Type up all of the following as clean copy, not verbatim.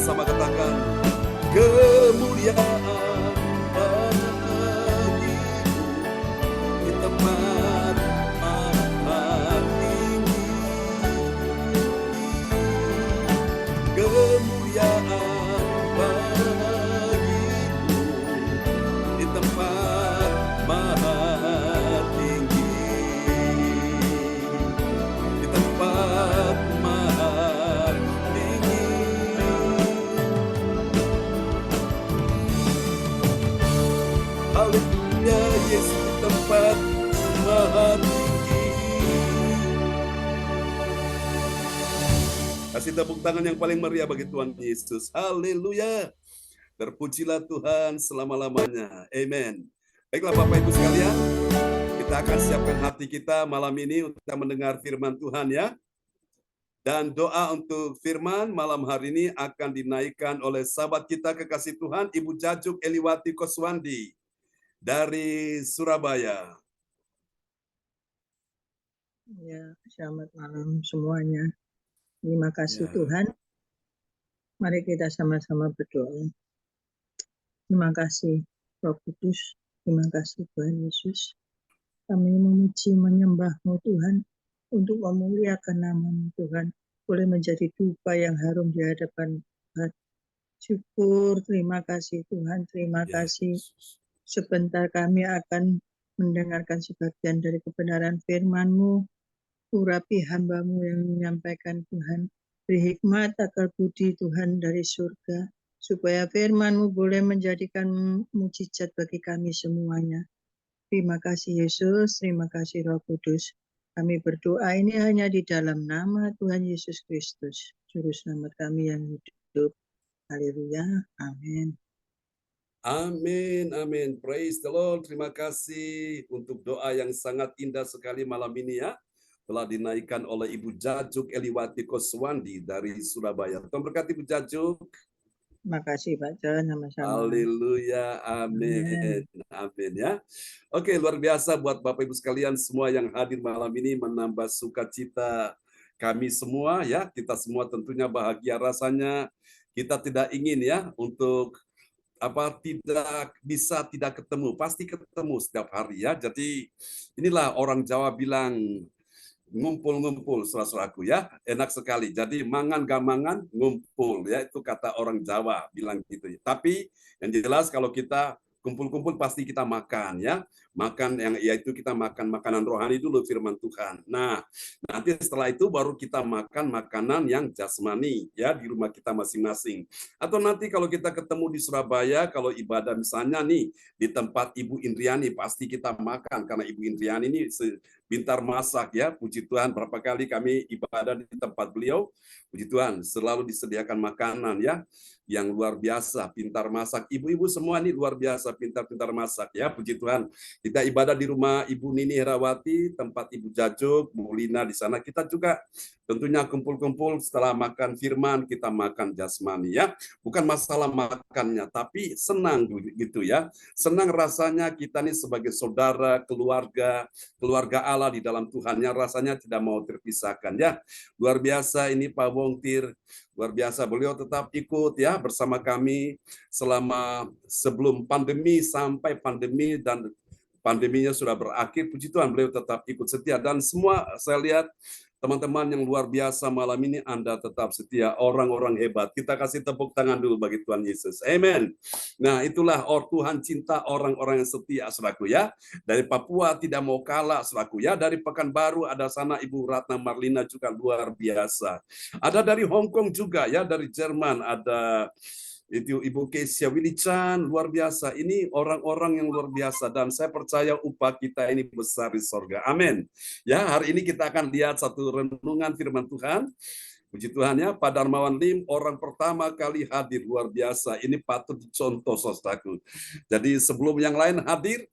bersama katakan kemuliaan bagimu di tempat maha tinggi. Kemuliaan bagimu di tempat maha tinggi, di tempat maha tinggi. Haleluya, Yesus di tempat maha tinggi. Kasih tepuk tangan yang paling meriah bagi Tuhan Yesus. Haleluya. Terpujilah Tuhan selama-lamanya. Amen. Baiklah Bapak Ibu sekalian, kita akan siapkan hati kita malam ini untuk kita mendengar firman Tuhan ya. Dan doa untuk firman malam hari ini akan dinaikkan oleh sahabat kita kekasih Tuhan, Ibu Jajuk Eliwati Koswandi dari Surabaya. Ya, selamat malam semuanya. Terima kasih Ya. Tuhan. Mari kita sama-sama berdoa. Terima kasih Roh Kudus. Terima kasih Tuhan Yesus. Kami memuji menyembah-Mu Tuhan untuk memuliakan nama-Mu Tuhan. Boleh menjadi dupa yang harum di hadapan Tuhan. Syukur, terima kasih Tuhan. Terima Ya, kasih. Yesus. Sebentar kami akan mendengarkan sebagian dari kebenaran firman-Mu. Urapi hamba-Mu yang menyampaikan Tuhan. Beri hikmat, akal budi Tuhan dari surga, supaya firman-Mu boleh menjadikan mujizat bagi kami semuanya. Terima kasih Yesus, terima kasih Roh Kudus. Kami berdoa ini hanya di dalam nama Tuhan Yesus Kristus, Juru Selamat kami yang hidup. Haleluya, amin. Amin, amin. Praise the Lord. Terima kasih untuk doa yang sangat indah sekali malam ini ya. Telah dinaikkan oleh Ibu Jajuk Eliwati Koswandi dari Surabaya. Tuhan berkati Ibu Jajuk. Terima kasih Pak John, sama-sama. Haleluya, amin, amin ya. Oke, luar biasa buat Bapak Ibu sekalian semua yang hadir malam ini menambah sukacita kami semua ya. Kita semua tentunya bahagia rasanya. Kita tidak ingin ya untuk tidak ketemu, pasti ketemu setiap hari ya. Jadi inilah orang Jawa bilang ngumpul-ngumpul saudara-saudaraku ya, enak sekali. Jadi mangan gak mangan ngumpul ya, itu kata orang Jawa bilang gitu. Tapi yang jelas kalau kita kumpul-kumpul pasti kita makan ya, makan yang yaitu kita makan makanan rohani dulu firman Tuhan. Nah, nanti setelah itu baru kita makan makanan yang jasmani ya di rumah kita masing-masing. Atau nanti kalau kita ketemu di Surabaya, kalau ibadah misalnya nih di tempat Ibu Indriani pasti kita makan karena Ibu Indriani ini pintar masak ya, puji Tuhan. Berapa kali kami ibadah di tempat beliau, puji Tuhan, selalu disediakan makanan ya, yang luar biasa, pintar masak. Ibu-ibu semua ini luar biasa, pintar-pintar masak ya, puji Tuhan. Kita ibadah di rumah Ibu Nini Herawati, tempat Ibu Jajuk, Bu Lina di sana. Kita juga tentunya kumpul-kumpul setelah makan firman, kita makan jasmani ya. Bukan masalah makannya, tapi senang gitu ya. Senang rasanya kita nih sebagai saudara, keluarga Allah di dalam Tuhan yang rasanya tidak mau terpisahkan ya. Luar biasa ini Pak Wongtir, luar biasa beliau tetap ikut ya bersama kami selama sebelum pandemi sampai pandemi dan pandeminya sudah berakhir. Puji Tuhan beliau tetap ikut setia dan semua saya lihat teman-teman yang luar biasa malam ini Anda tetap setia, orang-orang hebat. Kita kasih tepuk tangan dulu bagi Tuhan Yesus. Amen. Nah, itulah Tuhan cinta orang-orang yang setia, saudaraku ya. Dari Papua tidak mau kalah, saudaraku ya. Dari Pekanbaru ada sana Ibu Ratna Marlina juga luar biasa. Ada dari Hong Kong juga ya, dari Jerman ada itu Ibu Kesia Wilichan, luar biasa. Ini orang-orang yang luar biasa dan saya percaya upah kita ini besar di sorga. Amin. Ya, hari ini kita akan lihat satu renungan firman Tuhan. Puji Tuhan ya, Pak Darmawan Lim orang pertama kali hadir, luar biasa. Ini patut dicontoh saudaraku. Jadi sebelum yang lain hadir,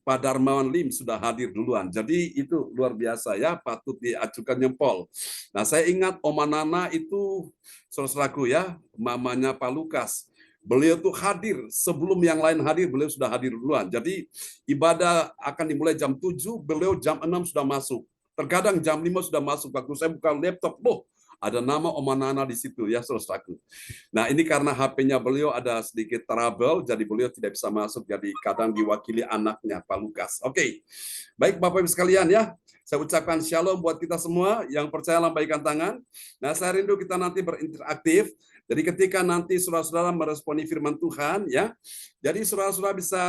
Pak Darmawan Lim sudah hadir duluan. Jadi itu luar biasa ya, patut diajukan jempol. Nah, saya ingat Oma Nana itu saudaraku ya, mamanya Pak Lukas. Beliau tuh hadir sebelum yang lain hadir, beliau sudah hadir duluan. Jadi ibadah akan dimulai jam 7, beliau jam 6 sudah masuk. Terkadang jam 5 sudah masuk. Waktu saya buka laptop, loh, Ada nama Oma Nana di situ ya, saudaraku. Nah, ini karena HP-nya beliau ada sedikit trouble, jadi beliau tidak bisa masuk, jadi kadang diwakili anaknya, Pak Lukas. Oke, baik Bapak Ibu sekalian ya, saya ucapkan shalom buat kita semua, yang percaya lambaikan tangan. Nah, saya rindu kita nanti berinteraktif, jadi ketika nanti saudara-saudara meresponi firman Tuhan ya, jadi saudara-saudara bisa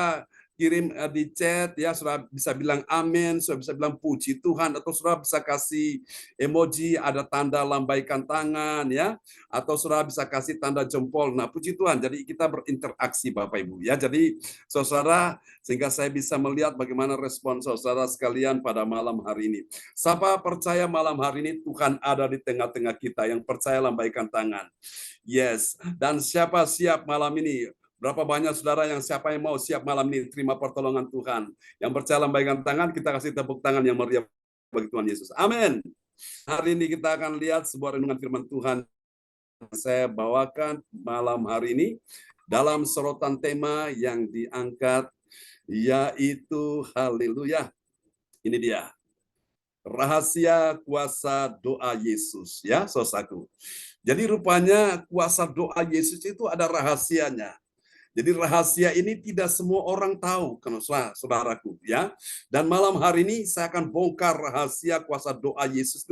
kirim di chat ya, saudara bisa bilang amin, saudara bisa bilang puji Tuhan, atau saudara bisa kasih emoji ada tanda lambaikan tangan ya, atau saudara bisa kasih tanda jempol. Nah, puji Tuhan, jadi kita berinteraksi Bapak Ibu ya. Jadi saudara, sehingga saya bisa melihat bagaimana respon saudara sekalian pada malam hari ini. Siapa percaya malam hari ini Tuhan ada di tengah-tengah kita? Yang percaya lambaikan tangan. Yes, dan siapa siap malam ini? Berapa banyak saudara siapa yang mau siap malam ini terima pertolongan Tuhan? Yang percaya lambaikan tangan, kita kasih tepuk tangan yang meriah bagi Tuhan Yesus. Amin. Hari ini kita akan lihat sebuah renungan firman Tuhan yang saya bawakan malam hari ini dalam sorotan tema yang diangkat, yaitu haleluya. Ini dia. Rahasia kuasa doa Yesus ya, saudaraku. Jadi rupanya kuasa doa Yesus itu ada rahasianya. Jadi rahasia ini tidak semua orang tahu, saudaraku ya. Dan malam hari ini saya akan bongkar rahasia kuasa doa Yesus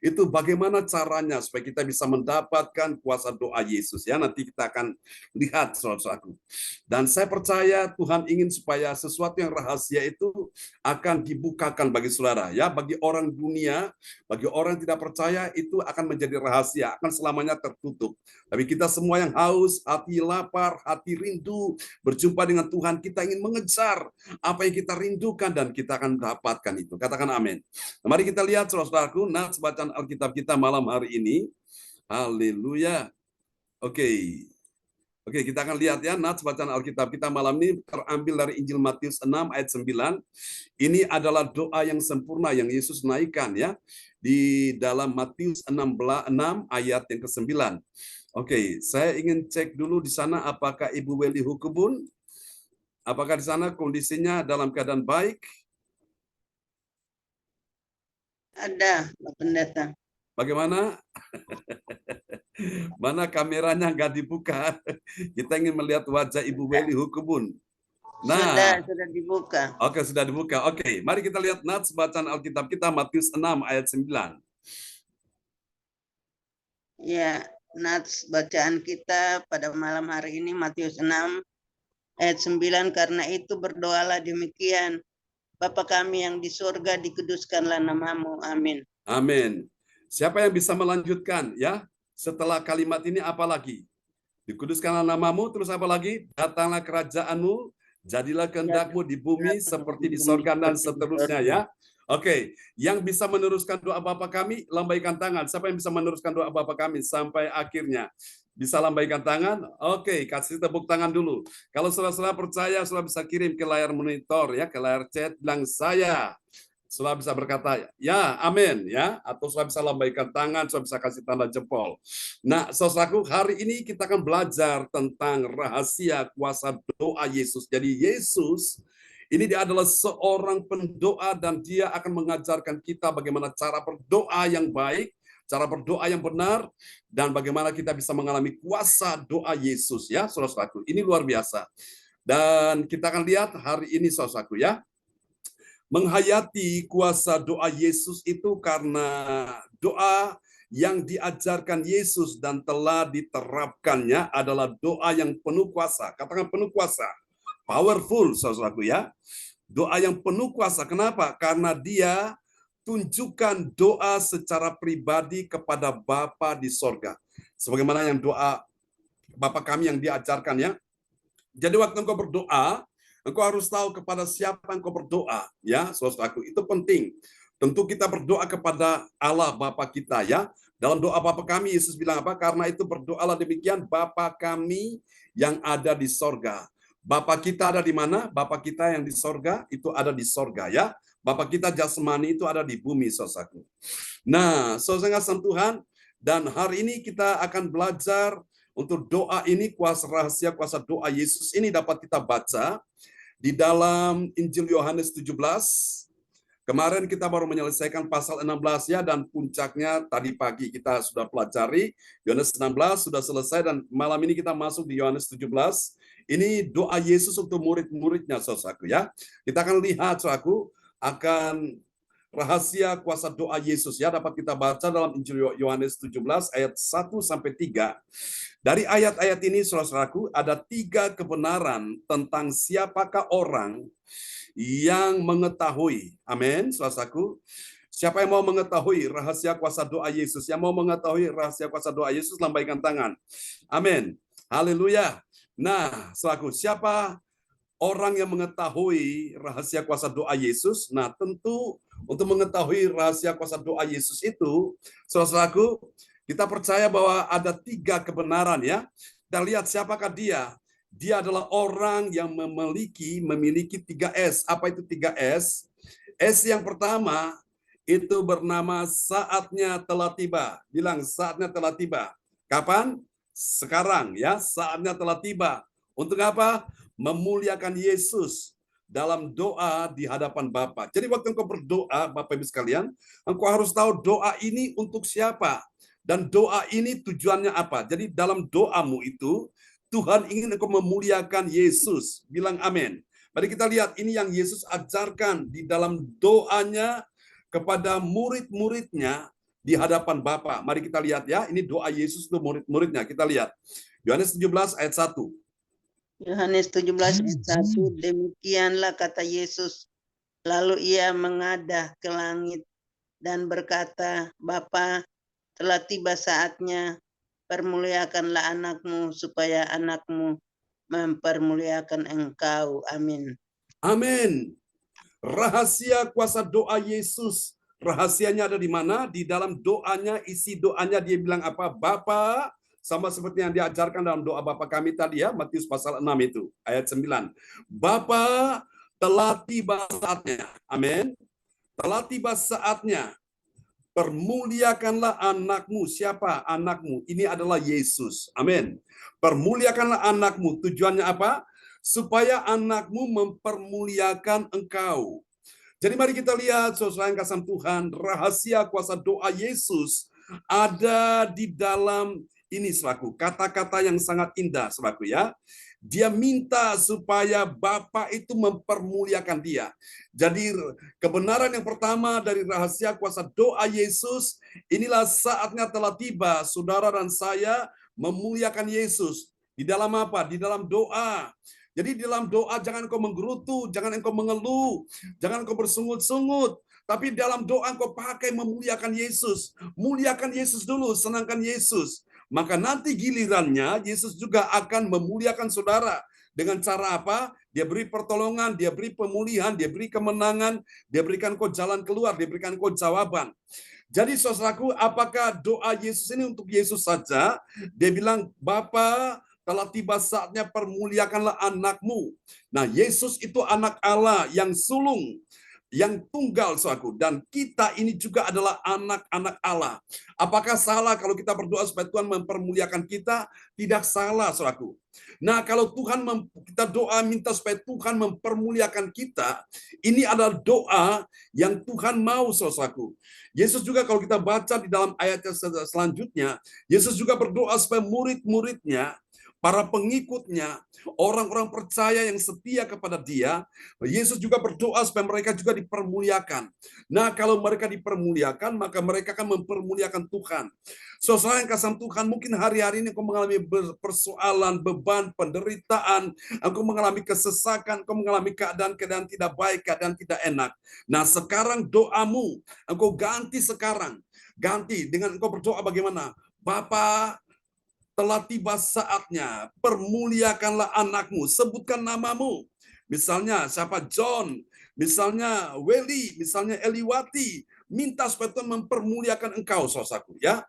itu bagaimana caranya supaya kita bisa mendapatkan kuasa doa Yesus ya. Nanti kita akan lihat, saudaraku. Dan saya percaya Tuhan ingin supaya sesuatu yang rahasia itu akan dibukakan bagi saudara ya, bagi orang dunia, bagi orang yang tidak percaya itu akan menjadi rahasia, akan selamanya tertutup. Tapi kita semua yang haus, hati lapar, hati rindu berjumpa dengan Tuhan, kita ingin mengejar apa yang kita rindukan dan kita akan mendapatkan itu. Katakan amin. Nah, mari kita lihat saudaraku, nats bacaan Alkitab kita malam hari ini. Haleluya. Oke, kita akan lihat ya, nats bacaan Alkitab kita malam ini terambil dari Injil Matius 6 ayat 9. Ini adalah doa yang sempurna yang Yesus naikkan ya di dalam Matius 6 ayat yang ke-9. Oke, saya ingin cek dulu di sana apakah Ibu Weli Hukubun, apakah di sana kondisinya dalam keadaan baik? Ada, Pak Pendeta. Bagaimana? Mana kameranya nggak dibuka? Kita ingin melihat wajah Ibu Weli Hukubun. Nah, sudah dibuka. Oke, sudah dibuka. Oke, mari kita lihat nats bacaan Alkitab kita Matius 6 ayat 9. Ya, nats bacaan kita pada malam hari ini Matius 6 ayat 9, karena itu berdoalah demikian. Bapa kami yang di surga, dikuduskanlah namamu. Amin. Amin. Siapa yang bisa melanjutkan ya? Setelah kalimat ini apa lagi? Dikuduskanlah namamu, terus apa lagi? Datanglah kerajaanmu, jadilah kehendakmu di bumi seperti di sorga dan seterusnya ya. Oke, yang bisa meneruskan doa Bapa kami, lambaikan tangan. Siapa yang bisa meneruskan doa Bapa kami sampai akhirnya? Bisa lambaikan tangan? Oke, kasih tepuk tangan dulu. Kalau saudara-saudara percaya, saudara bisa kirim ke layar monitor ya, ke layar chat, bilang saya. Saudara bisa berkata, ya, amin, ya, atau saudara bisa lambaikan tangan, saudara bisa kasih tanda jempol. Nah, saudaraku, hari ini kita akan belajar tentang rahasia kuasa doa Yesus. Jadi Yesus ini dia adalah seorang pendoa dan dia akan mengajarkan kita bagaimana cara berdoa yang baik, cara berdoa yang benar, dan bagaimana kita bisa mengalami kuasa doa Yesus ya, saudaraku. Ini luar biasa. Dan kita akan lihat hari ini, saudaraku ya, menghayati kuasa doa Yesus itu karena doa yang diajarkan Yesus dan telah diterapkannya adalah doa yang penuh kuasa. Katakan penuh kuasa. Powerful, saudaraku ya. Doa yang penuh kuasa. Kenapa? Karena dia tunjukkan doa secara pribadi kepada Bapa di sorga. Sebagaimana yang doa Bapa kami yang diajarkan ya. Jadi waktu engkau berdoa, engkau harus tahu kepada siapa engkau berdoa. Ya, saudaraku, itu penting. Tentu kita berdoa kepada Allah Bapa kita ya. Dalam doa Bapa kami, Yesus bilang apa? Karena itu berdoalah demikian, Bapa kami yang ada di sorga. Bapa kita ada di mana? Bapa kita yang di sorga, itu ada di sorga ya. Bapa kita jasmani itu ada di bumi, saudaraku. Nah, saudara Tuhan, dan hari ini kita akan belajar untuk doa ini, kuasa rahasia kuasa doa Yesus ini dapat kita baca di dalam Injil Yohanes 17 Kemarin kita baru menyelesaikan pasal 16 ya, dan puncaknya tadi pagi kita sudah pelajari Yohanes 16 sudah selesai, dan malam ini kita masuk di Yohanes 17. Ini doa Yesus untuk murid-muridnya, saudaraku ya. Kita akan lihat, saudaraku, akan rahasia kuasa doa Yesus ya, dapat kita baca dalam Injil Yohanes 17 ayat 1 sampai 3. Dari ayat-ayat ini, saudaraku, ada 3 kebenaran tentang siapakah orang yang mengetahui. Amin, saudaraku. Siapa yang mau mengetahui rahasia kuasa doa Yesus? Yang mau mengetahui rahasia kuasa doa Yesus, lambaikan tangan. Amin. Haleluya. Nah, saudaraku, siapa orang yang mengetahui rahasia kuasa doa Yesus? Nah, tentu untuk mengetahui rahasia kuasa doa Yesus itu, saudaraku, kita percaya bahwa ada 3 kebenaran ya. Kita lihat siapakah dia. Dia adalah orang yang memiliki 3S. Apa itu 3S? S yang pertama itu bernama saatnya telah tiba. Bilang saatnya telah tiba. Kapan? Sekarang ya, saatnya telah tiba. Untuk apa? Memuliakan Yesus dalam doa di hadapan Bapa. Jadi waktu engkau berdoa, Bapak Ibu sekalian, engkau harus tahu doa ini untuk siapa. Dan doa ini tujuannya apa. Jadi dalam doamu itu, Tuhan ingin engkau memuliakan Yesus. Bilang amin. Mari kita lihat ini yang Yesus ajarkan di dalam doanya kepada murid-muridnya di hadapan Bapa. Mari kita lihat ya, ini doa Yesus untuk murid-muridnya. Kita lihat. Yohanes 17 ayat 1. Yohanes 17 ayat 1, demikianlah kata Yesus. Lalu ia mengadah ke langit dan berkata, Bapa, telah tiba saatnya, permuliakanlah anakmu supaya anakmu mempermuliakan engkau. Amin. Amin. Rahasia kuasa doa Yesus. Rahasianya ada di mana? Di dalam doanya, isi doanya dia bilang apa? Bapa, sama seperti yang diajarkan dalam doa Bapa kami tadi ya, Matius pasal 6 itu, ayat 9. Bapa, telah tiba saatnya. Amin. Telah tiba saatnya. Permuliakanlah anakmu. Siapa anakmu? Ini adalah Yesus. Amin. Permuliakanlah anakmu. Tujuannya apa? Supaya anakmu mempermuliakan engkau. Jadi mari kita lihat, saudara yang kasih Tuhan, rahasia kuasa doa Yesus ada di dalam ini, saudaraku. Kata-kata yang sangat indah, saudaraku ya. Dia minta supaya Bapa itu mempermuliakan dia. Jadi kebenaran yang pertama dari rahasia kuasa doa Yesus, inilah saatnya telah tiba saudara dan saya memuliakan Yesus. Di dalam apa? Di dalam doa. Jadi di dalam doa jangan engkau menggerutu, jangan engkau mengeluh, jangan engkau bersungut-sungut. Tapi dalam doa engkau pakai memuliakan Yesus. Muliakan Yesus dulu, senangkan Yesus. Maka nanti gilirannya Yesus juga akan memuliakan saudara. Dengan cara apa? Dia beri pertolongan, dia beri pemulihan, dia beri kemenangan, dia berikan kau jalan keluar, dia berikan kau jawaban. Jadi saudaraku, apakah doa Yesus ini untuk Yesus saja? Dia bilang, Bapa, telah tiba saatnya permuliakanlah anakmu. Nah, Yesus itu anak Allah yang sulung, yang tunggal, saudaraku. Dan kita ini juga adalah anak-anak Allah. Apakah salah kalau kita berdoa supaya Tuhan mempermuliakan kita? Tidak salah, saudaraku. Nah, kalau kita doa minta supaya Tuhan mempermuliakan kita, ini adalah doa yang Tuhan mau, saudaraku. Yesus juga kalau kita baca di dalam ayat selanjutnya, Yesus juga berdoa supaya murid-muridnya, para pengikutnya, orang-orang percaya yang setia kepada dia, Yesus juga berdoa supaya mereka juga dipermuliakan. Nah, kalau mereka dipermuliakan, maka mereka akan mempermuliakan Tuhan. Saudara yang kasih Tuhan, mungkin hari-hari ini engkau mengalami persoalan, beban, penderitaan, engkau mengalami kesesakan, engkau mengalami keadaan-keadaan tidak baik, keadaan tidak enak. Nah, sekarang doamu, engkau ganti sekarang. Ganti dengan engkau berdoa bagaimana? Bapa, telah tiba saatnya, permuliakanlah anakmu, sebutkan namamu. Misalnya siapa? John, misalnya Welly, misalnya Eliwati, minta supaya Tuhan mempermuliakan engkau, saudaraku ya.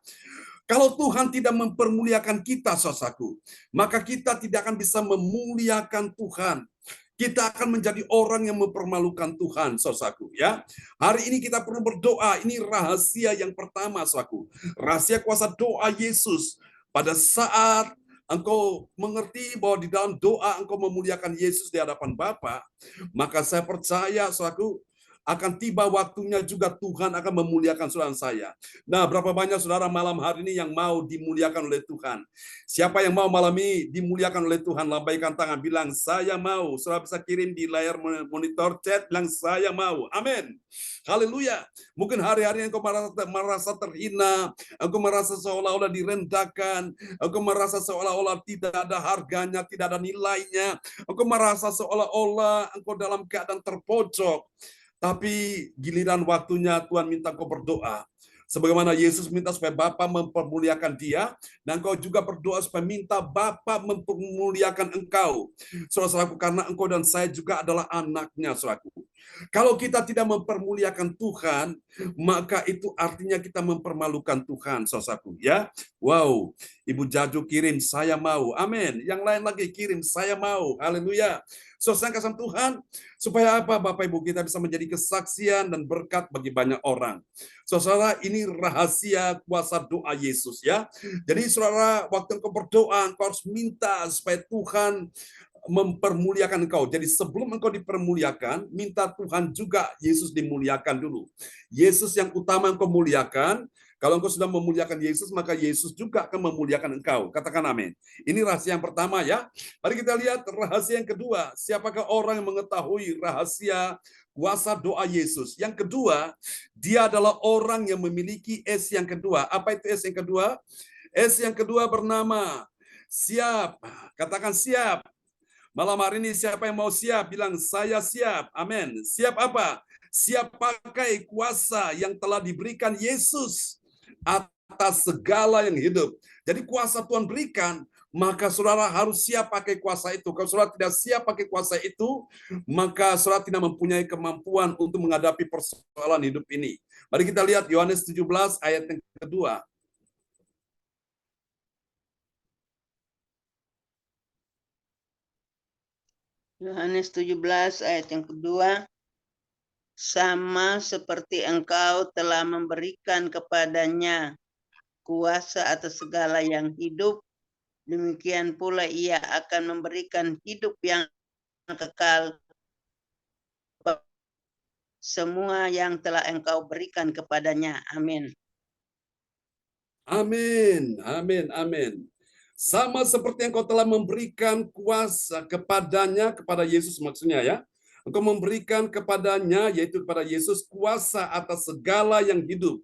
Kalau Tuhan tidak mempermuliakan kita, saudaraku, maka kita tidak akan bisa memuliakan Tuhan. Kita akan menjadi orang yang mempermalukan Tuhan, saudaraku ya. Hari ini kita perlu berdoa, ini rahasia yang pertama, saudaraku. Rahasia kuasa doa Yesus. Pada saat engkau mengerti bahwa di dalam doa engkau memuliakan Yesus di hadapan Bapa, maka saya percaya, saudaraku, akan tiba waktunya juga Tuhan akan memuliakan saudara saya. Nah, berapa banyak saudara malam hari ini yang mau dimuliakan oleh Tuhan? Siapa yang mau malam ini dimuliakan oleh Tuhan? Lambaikan tangan, bilang saya mau. Saudara bisa kirim di layar monitor chat, bilang saya mau. Amin. Haleluya. Mungkin hari-hari engkau merasa terhina, engkau merasa seolah-olah direndahkan, engkau merasa seolah-olah tidak ada harganya, tidak ada nilainya, engkau merasa seolah-olah engkau dalam keadaan terpojok. Tapi giliran waktunya Tuhan minta engkau berdoa. Sebagaimana Yesus minta supaya Bapa mempermuliakan dia, dan engkau juga berdoa supaya minta Bapa mempermuliakan engkau. Saudaraku, karena engkau dan saya juga adalah anaknya, saudaraku. Kalau kita tidak mempermuliakan Tuhan, maka itu artinya kita mempermalukan Tuhan, saudaraku. Ya, wow. Ibu Jaju kirim, saya mau. Amin. Yang lain lagi kirim, saya mau. Haleluya. Saudara kasih Tuhan, supaya apa Bapak Ibu kita bisa menjadi kesaksian dan berkat bagi banyak orang. Saudara, ini rahasia kuasa doa Yesus ya. Jadi saudara, waktu engkau berdoa, engkau harus minta supaya Tuhan mempermuliakan engkau. Jadi sebelum engkau dipermuliakan, minta Tuhan juga Yesus dimuliakan dulu. Yesus yang utama engkau muliakan. Kalau engkau sudah memuliakan Yesus, maka Yesus juga akan memuliakan engkau. Katakan amin. Ini rahasia yang pertama ya. Mari kita lihat rahasia yang kedua. Siapakah orang yang mengetahui rahasia kuasa doa Yesus? Yang kedua, dia adalah orang yang memiliki S yang kedua. Apa itu S yang kedua? S yang kedua bernama siap. Katakan siap. Malam hari ini siapa yang mau siap? Bilang saya siap. Amin. Siap apa? Siap pakai kuasa yang telah diberikan Yesus atas segala yang hidup. Jadi kuasa Tuhan berikan, maka saudara harus siap pakai kuasa itu. Kalau saudara tidak siap pakai kuasa itu, maka saudara tidak mempunyai kemampuan untuk menghadapi persoalan hidup ini. Mari kita lihat Yohanes 17 ayat yang kedua. Yohanes 17 ayat yang kedua. Sama seperti engkau telah memberikan kepadanya kuasa atas segala yang hidup, demikian pula ia akan memberikan hidup yang kekal semua yang telah engkau berikan kepadanya. Amin. Amin, amin, amin. Sama seperti engkau telah memberikan kuasa kepadanya, kepada Yesus maksudnya ya. Engkau memberikan kepadanya, yaitu kepada Yesus, kuasa atas segala yang hidup.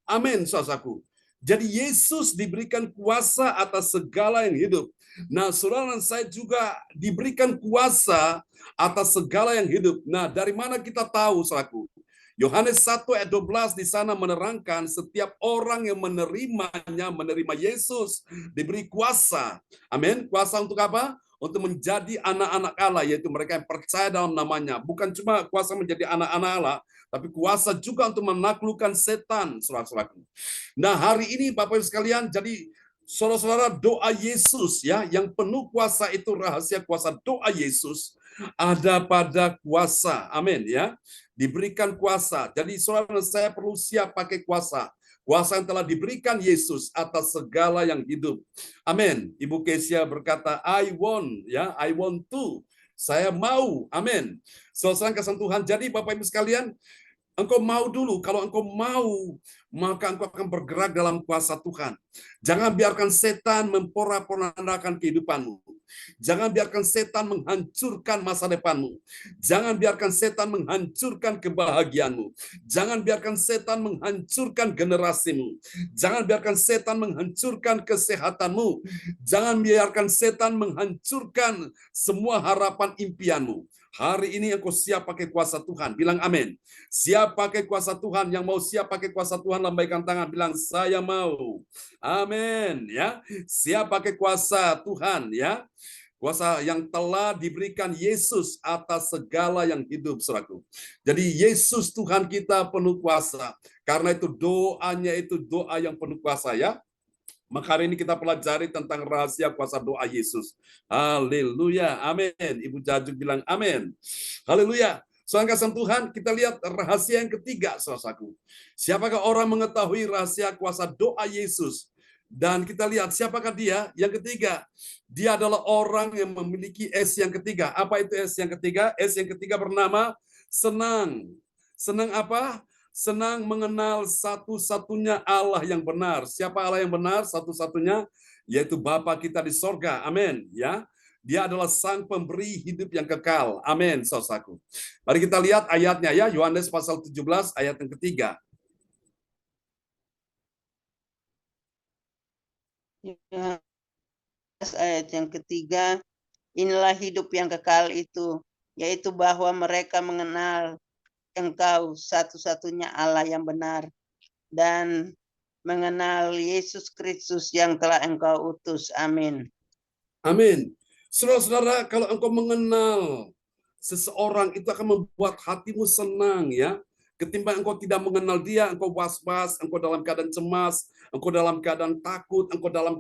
Amin, saudaraku. Jadi Yesus diberikan kuasa atas segala yang hidup. Nah, saudara dan saya juga diberikan kuasa atas segala yang hidup. Nah, dari mana kita tahu, saudaraku? Yohanes 1 ayat 12 di sana menerangkan setiap orang yang menerimanya, menerima Yesus, diberi kuasa. Amin. Kuasa untuk apa? Untuk menjadi anak-anak Allah, yaitu mereka yang percaya dalam namanya. Bukan cuma kuasa menjadi anak-anak Allah, tapi kuasa juga untuk menaklukkan setan, saudara-saudaraku. Nah, hari ini Bapak Ibu sekalian, jadi saudara-saudara, doa Yesus ya, yang penuh kuasa itu rahasia kuasa doa Yesus ada pada kuasa. Amin ya. Diberikan kuasa. Jadi saudara dan saya perlu siap pakai kuasa. Kuasa yang telah diberikan Yesus atas segala yang hidup. Amin. Ibu Kesia berkata, I want, ya, I want to. Saya mau. Amin. Saudara kasih Tuhan. Jadi Bapak Ibu sekalian, engkau mau dulu. Kalau engkau mau, maka engkau akan bergerak dalam kuasa Tuhan. Jangan biarkan setan memporak-porandakan kehidupanmu. Jangan biarkan setan menghancurkan masa depanmu. Jangan biarkan setan menghancurkan kebahagiaanmu. Jangan biarkan setan menghancurkan generasimu. Jangan biarkan setan menghancurkan kesehatanmu. Jangan biarkan setan menghancurkan semua harapan impianmu. Hari ini engkau siap pakai kuasa Tuhan. Bilang amin. Siap pakai kuasa Tuhan. Yang mau siap pakai kuasa Tuhan, lambaikan tangan. Bilang saya mau. Amin. Ya, siap pakai kuasa Tuhan. Ya, kuasa yang telah diberikan Yesus atas segala yang hidup, saudaraku. Jadi Yesus Tuhan kita penuh kuasa. Karena itu doanya itu doa yang penuh kuasa ya. Maka hari ini kita pelajari tentang rahasia kuasa doa Yesus. Haleluya. Amin. Ibu Jaju bilang amin. Haleluya. Soalnya kasih Tuhan, kita lihat rahasia yang ketiga, saudaraku. Siapakah orang mengetahui rahasia kuasa doa Yesus? Dan kita lihat siapakah dia? Yang ketiga, dia adalah orang yang memiliki S yang ketiga. Apa itu S yang ketiga? S yang ketiga bernama senang. Senang apa? Senang mengenal satu-satunya Allah yang benar. Siapa Allah yang benar? Satu-satunya, yaitu Bapa kita di sorga. Amin. Ya, Dia adalah Sang Pemberi hidup yang kekal. Amin, saudaraku. Mari kita lihat ayatnya ya, Yohanes pasal 17 ayat yang ketiga. Ayat yang ketiga, inilah hidup yang kekal itu, yaitu bahwa mereka mengenal Engkau satu-satunya Allah yang benar dan mengenal Yesus Kristus yang telah Engkau utus. Amin. Amin. Saudara-saudara, kalau engkau mengenal seseorang, itu akan membuat hatimu senang ya. Ketimbang engkau tidak mengenal dia, engkau was-was, engkau dalam keadaan cemas, engkau dalam keadaan takut, engkau dalam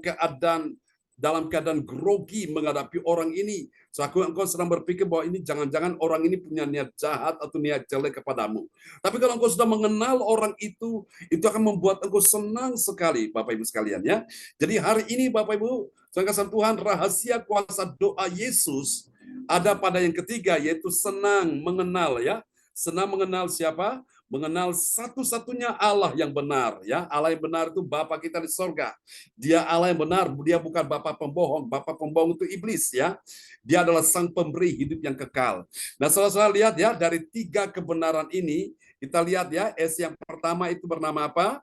keadaan grogi menghadapi orang ini. Engkau sedang berpikir bahwa ini jangan-jangan orang ini punya niat jahat atau niat jelek kepadamu. Tapi kalau engkau sudah mengenal orang itu akan membuat engkau senang sekali, Bapak Ibu sekalian ya. Jadi hari ini Bapak Ibu, kasih Tuhan, rahasia kuasa doa Yesus ada pada yang ketiga, yaitu senang mengenal ya. Senang mengenal siapa? Mengenal satu-satunya Allah yang benar ya. Allah yang benar itu Bapa kita di sorga. Dia Allah yang benar, dia bukan Bapa pembohong. Bapa pembohong itu iblis ya. Dia adalah Sang Pemberi hidup yang kekal. Nah, saudara-saudara lihat ya, dari tiga kebenaran ini, kita lihat ya, S yang pertama itu bernama apa?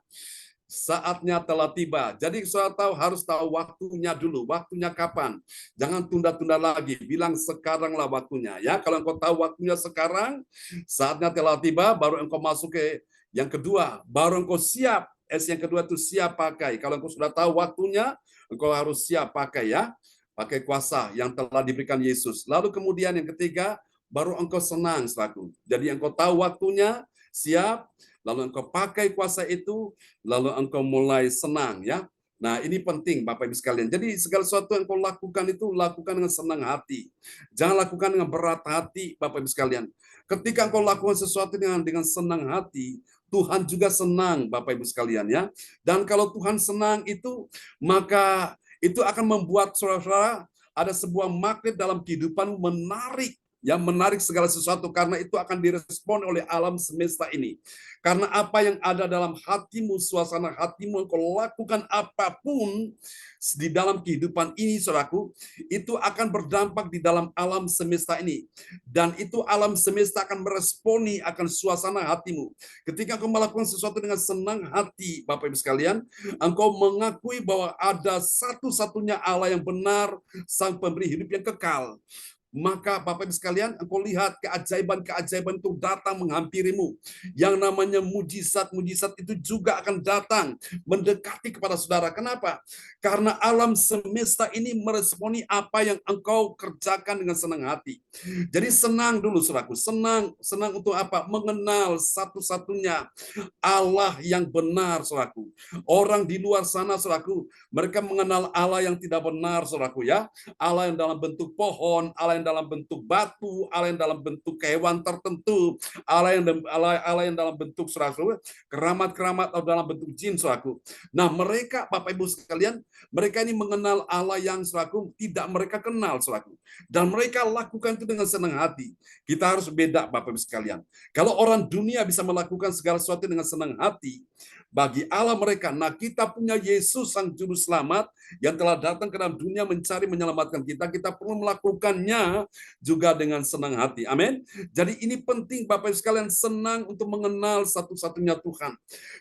Saatnya telah tiba. Jadi saudara harus tahu waktunya dulu. Waktunya kapan? Jangan tunda-tunda lagi. Bilang sekaranglah waktunya. Ya, kalau engkau tahu waktunya sekarang, saatnya telah tiba, baru engkau masuk ke yang kedua. Baru engkau siap. S yang kedua itu siap pakai. Kalau engkau sudah tahu waktunya, engkau harus siap pakai ya. Pakai kuasa yang telah diberikan Yesus. Lalu kemudian yang ketiga, baru engkau senang, saudaraku. Jadi engkau tahu waktunya, siap, lalu engkau pakai kuasa itu, lalu engkau mulai senang ya. Nah, ini penting Bapak Ibu sekalian. Jadi segala sesuatu yang engkau lakukan itu lakukan dengan senang hati. Jangan lakukan dengan berat hati Bapak Ibu sekalian. Ketika engkau lakukan sesuatu dengan senang hati, Tuhan juga senang Bapak Ibu sekalian ya. Dan kalau Tuhan senang itu, maka itu akan membuat saudara-saudara ada sebuah magnet dalam kehidupan menarik segala sesuatu, karena itu akan direspon oleh alam semesta ini. Karena apa yang ada dalam hatimu, suasana hatimu, engkau lakukan apapun di dalam kehidupan ini, saudaraku, itu akan berdampak di dalam alam semesta ini. Dan itu alam semesta akan meresponi akan suasana hatimu. Ketika engkau melakukan sesuatu dengan senang hati, Bapak Ibu sekalian, engkau mengakui bahwa ada satu-satunya Allah yang benar, Sang Pemberi hidup yang kekal. Maka Bapak Ibu sekalian, engkau lihat keajaiban-keajaiban itu datang menghampirimu. Yang namanya mujizat-mujizat itu juga akan datang mendekati kepada saudara. Kenapa? Karena alam semesta ini meresponi apa yang engkau kerjakan dengan senang hati. Jadi senang dulu, saudaraku. Senang untuk apa? Mengenal satu-satunya Allah yang benar, saudaraku. Orang di luar sana, saudaraku, mereka mengenal Allah yang tidak benar, saudaraku ya. Allah yang dalam bentuk pohon, Allah yang dalam bentuk batu, Allah yang dalam bentuk hewan tertentu, Allah yang dalam bentuk saudara, keramat-keramat atau dalam bentuk jin, saudaraku. Nah, mereka Bapak Ibu sekalian, mereka ini mengenal Allah yang saudaraku tidak mereka kenal, saudaraku. Dan mereka lakukan itu dengan senang hati. Kita harus beda Bapak Ibu sekalian. Kalau orang dunia bisa melakukan segala sesuatu dengan senang hati, bagi Allah mereka, nah kita punya Yesus Sang Juru Selamat yang telah datang ke dalam dunia mencari menyelamatkan kita, kita perlu melakukannya juga dengan senang hati. Amin. Jadi ini penting Bapak Ibu sekalian, senang untuk mengenal satu-satunya Tuhan.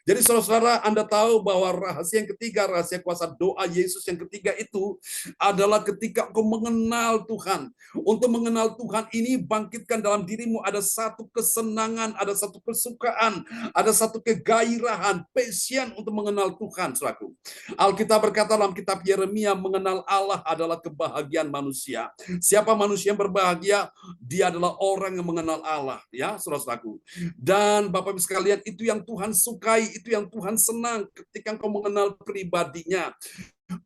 Jadi saudara-saudara, Anda tahu bahwa rahasia yang ketiga, rahasia kuasa doa Yesus yang ketiga itu adalah ketika engkau mengenal Tuhan. Untuk mengenal Tuhan ini bangkitkan dalam dirimu ada satu kesenangan, ada satu kesukaan, ada satu kegairahan, passion untuk mengenal Tuhan, saudaraku. Alkitab berkata dalam kitab Yeremia, mengenal Allah adalah kebahagiaan manusia. Siapa manusia yang berbahagia? Dia adalah orang yang mengenal Allah, ya, saudaraku. Dan Bapak Ibu sekalian, itu yang Tuhan sukai, itu yang Tuhan senang ketika engkau mengenal pribadinya.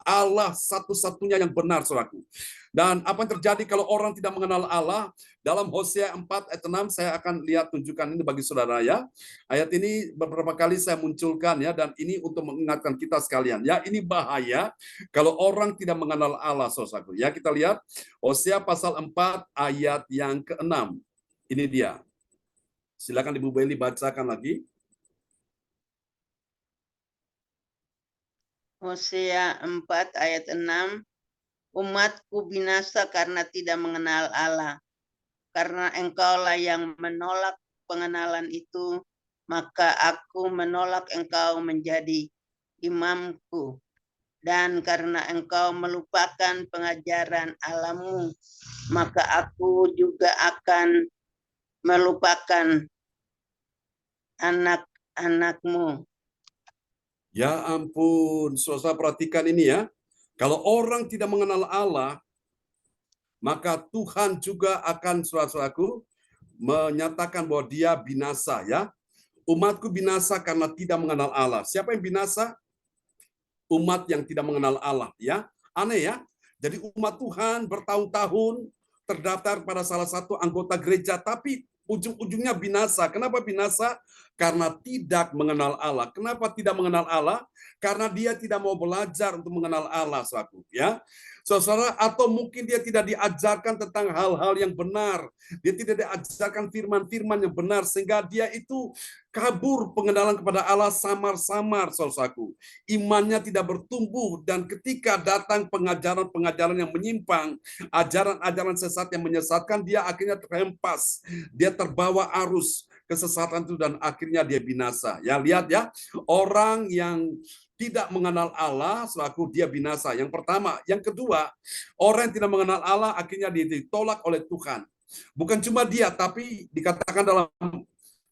Allah satu-satunya yang benar, saudaraku. Dan apa yang terjadi kalau orang tidak mengenal Allah? Dalam Hosea 4 ayat 6 saya akan lihat tunjukkan ini bagi saudara ya. Ayat ini beberapa kali saya munculkan ya, dan ini untuk mengingatkan kita sekalian. Ya, ini bahaya kalau orang tidak mengenal Allah, saudaraku. Ya, kita lihat Hosea pasal 4 ayat yang ke-6. Ini dia. Silakan Ibu Beli bacakan lagi. Hosea 4 ayat 6, umatku binasa karena tidak mengenal Allah. Karena engkaulah yang menolak pengenalan itu, maka aku menolak engkau menjadi imamku. Dan karena engkau melupakan pengajaran Allahmu, maka aku juga akan melupakan anak-anakmu. Ya ampun, saudara perhatikan ini ya. Kalau orang tidak mengenal Allah, maka Tuhan juga akan saudara-saudaraku menyatakan bahwa dia binasa ya. Umatku binasa karena tidak mengenal Allah. Siapa yang binasa? Umat yang tidak mengenal Allah ya. Aneh ya. Jadi umat Tuhan bertahun-tahun terdaftar pada salah satu anggota gereja, tapi ujung-ujungnya binasa. Kenapa binasa? Karena tidak mengenal Allah. Kenapa tidak mengenal Allah? Karena dia tidak mau belajar untuk mengenal Allah, saudaraku. Ya, saudara, atau mungkin dia tidak diajarkan tentang hal-hal yang benar. Dia tidak diajarkan firman-firman yang benar, sehingga dia itu kabur pengenalan kepada Allah samar-samar, saudaraku. Imannya tidak bertumbuh, dan ketika datang pengajaran-pengajaran yang menyimpang, ajaran-ajaran sesat yang menyesatkan, dia akhirnya terhempas, dia terbawa arus kesesatan itu, dan akhirnya dia binasa. Ya, lihat ya, orang yang tidak mengenal Allah, selaku dia binasa. Yang pertama, yang kedua, orang yang tidak mengenal Allah akhirnya dia ditolak oleh Tuhan. Bukan cuma dia, tapi dikatakan dalam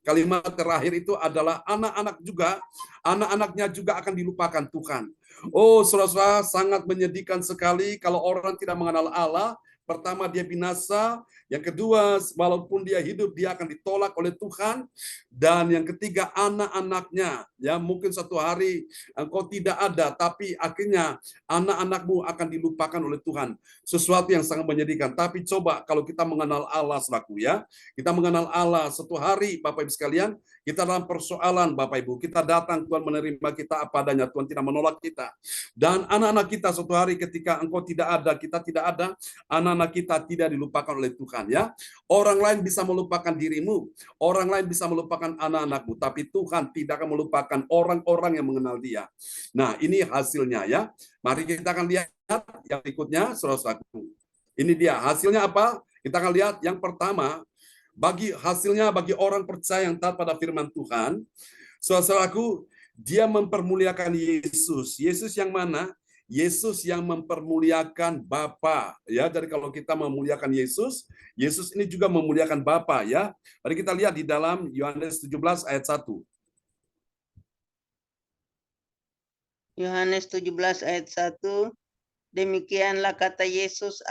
kalimat terakhir itu adalah anak-anak juga, anak-anaknya juga akan dilupakan Tuhan. Oh, saudara-saudara, sangat menyedihkan sekali kalau orang tidak mengenal Allah. Pertama, dia binasa. Yang kedua, walaupun dia hidup, dia akan ditolak oleh Tuhan. Dan yang ketiga, anak-anaknya. Ya, mungkin suatu hari engkau tidak ada, tapi akhirnya anak-anakmu akan dilupakan oleh Tuhan. Sesuatu yang sangat menyedihkan. Tapi coba kalau kita mengenal Allah selaku ya, kita mengenal Allah suatu hari, Bapak Ibu sekalian, kita dalam persoalan, Bapak Ibu, kita datang, Tuhan menerima kita apa adanya, Tuhan tidak menolak kita. Dan anak-anak kita suatu hari ketika engkau tidak ada, kita tidak ada, anak-anak kita tidak dilupakan oleh Tuhan ya. Orang lain bisa melupakan dirimu, orang lain bisa melupakan anak-anakmu, tapi Tuhan tidak akan melupakan orang-orang yang mengenal Dia. Nah, ini hasilnya ya. Mari kita akan lihat yang berikutnya, saudara-saudaraku. Ini dia hasilnya apa? Kita akan lihat yang pertama, hasilnya bagi orang percaya yang taat pada firman Tuhan, saudaraku, dia mempermuliakan Yesus. Yesus yang mana? Yesus yang mempermuliakan Bapa. Ya, jadi kalau kita memuliakan Yesus, Yesus ini juga memuliakan Bapa ya. Mari kita lihat di dalam Yohanes 17 ayat 1. Yohanes 17 ayat 1, demikianlah kata Yesus,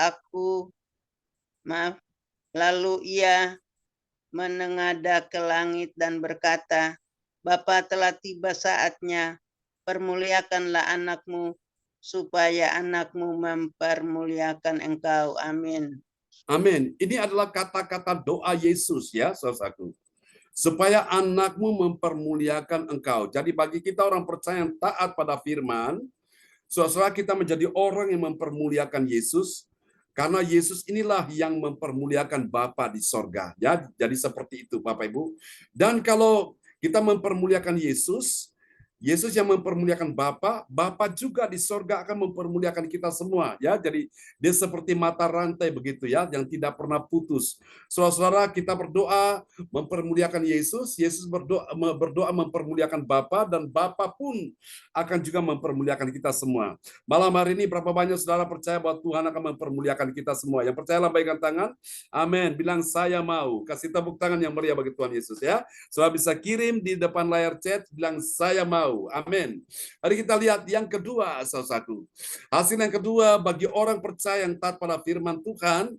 lalu ia menengadah ke langit dan berkata, Bapa, telah tiba saatnya, permuliakanlah anakmu, supaya anakmu mempermuliakan engkau. Amin. Amin. Ini adalah kata-kata doa Yesus ya, saudaraku. Supaya anakmu mempermuliakan engkau. Jadi bagi kita orang percaya yang taat pada firman, saudara, kita menjadi orang yang mempermuliakan Yesus, karena Yesus inilah yang mempermuliakan Bapa di sorga. Ya, jadi seperti itu Bapak Ibu. Dan kalau kita mempermuliakan Yesus, Yesus yang mempermuliakan Bapa, Bapa juga di sorga akan mempermuliakan kita semua. Ya, jadi dia seperti mata rantai begitu ya, yang tidak pernah putus. Saudara-saudara, kita berdoa mempermuliakan Yesus, Yesus berdoa mempermuliakan Bapa, dan Bapa pun akan juga mempermuliakan kita semua. Malam hari ini berapa banyak saudara percaya bahwa Tuhan akan mempermuliakan kita semua? Yang percaya lambaikan tangan. Amin. Bilang saya mau. Kasih tepuk tangan yang meriah bagi Tuhan Yesus ya. Saudara bisa kirim di depan layar chat, bilang saya mau. Amin. Mari kita lihat yang kedua, saudaraku. Hasil yang kedua bagi orang percaya yang taat pada firman Tuhan,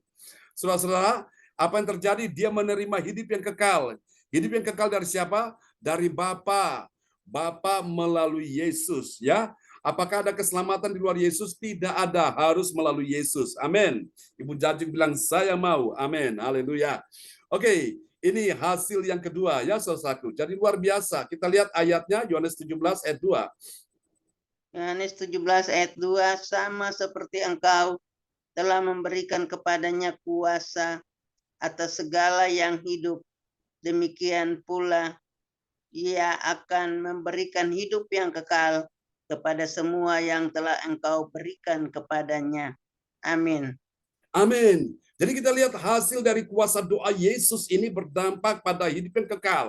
saudara-saudara, apa yang terjadi? Dia menerima hidup yang kekal. Hidup yang kekal dari siapa? Dari Bapa. Bapa melalui Yesus, ya. Apakah ada keselamatan di luar Yesus? Tidak ada, harus melalui Yesus. Amin. Ibu Jajik bilang saya mau. Amin. Haleluya. Oke, ini hasil yang kedua ya, saudaraku. Jadi luar biasa. Kita lihat ayatnya, Yohanes 17 ayat 2. Yohanes 17 ayat 2, sama seperti engkau telah memberikan kepadanya kuasa atas segala yang hidup, demikian pula Ia akan memberikan hidup yang kekal kepada semua yang telah Engkau berikan kepadanya. Amin. Amin. Jadi kita lihat hasil dari kuasa doa Yesus ini berdampak pada hidup yang kekal.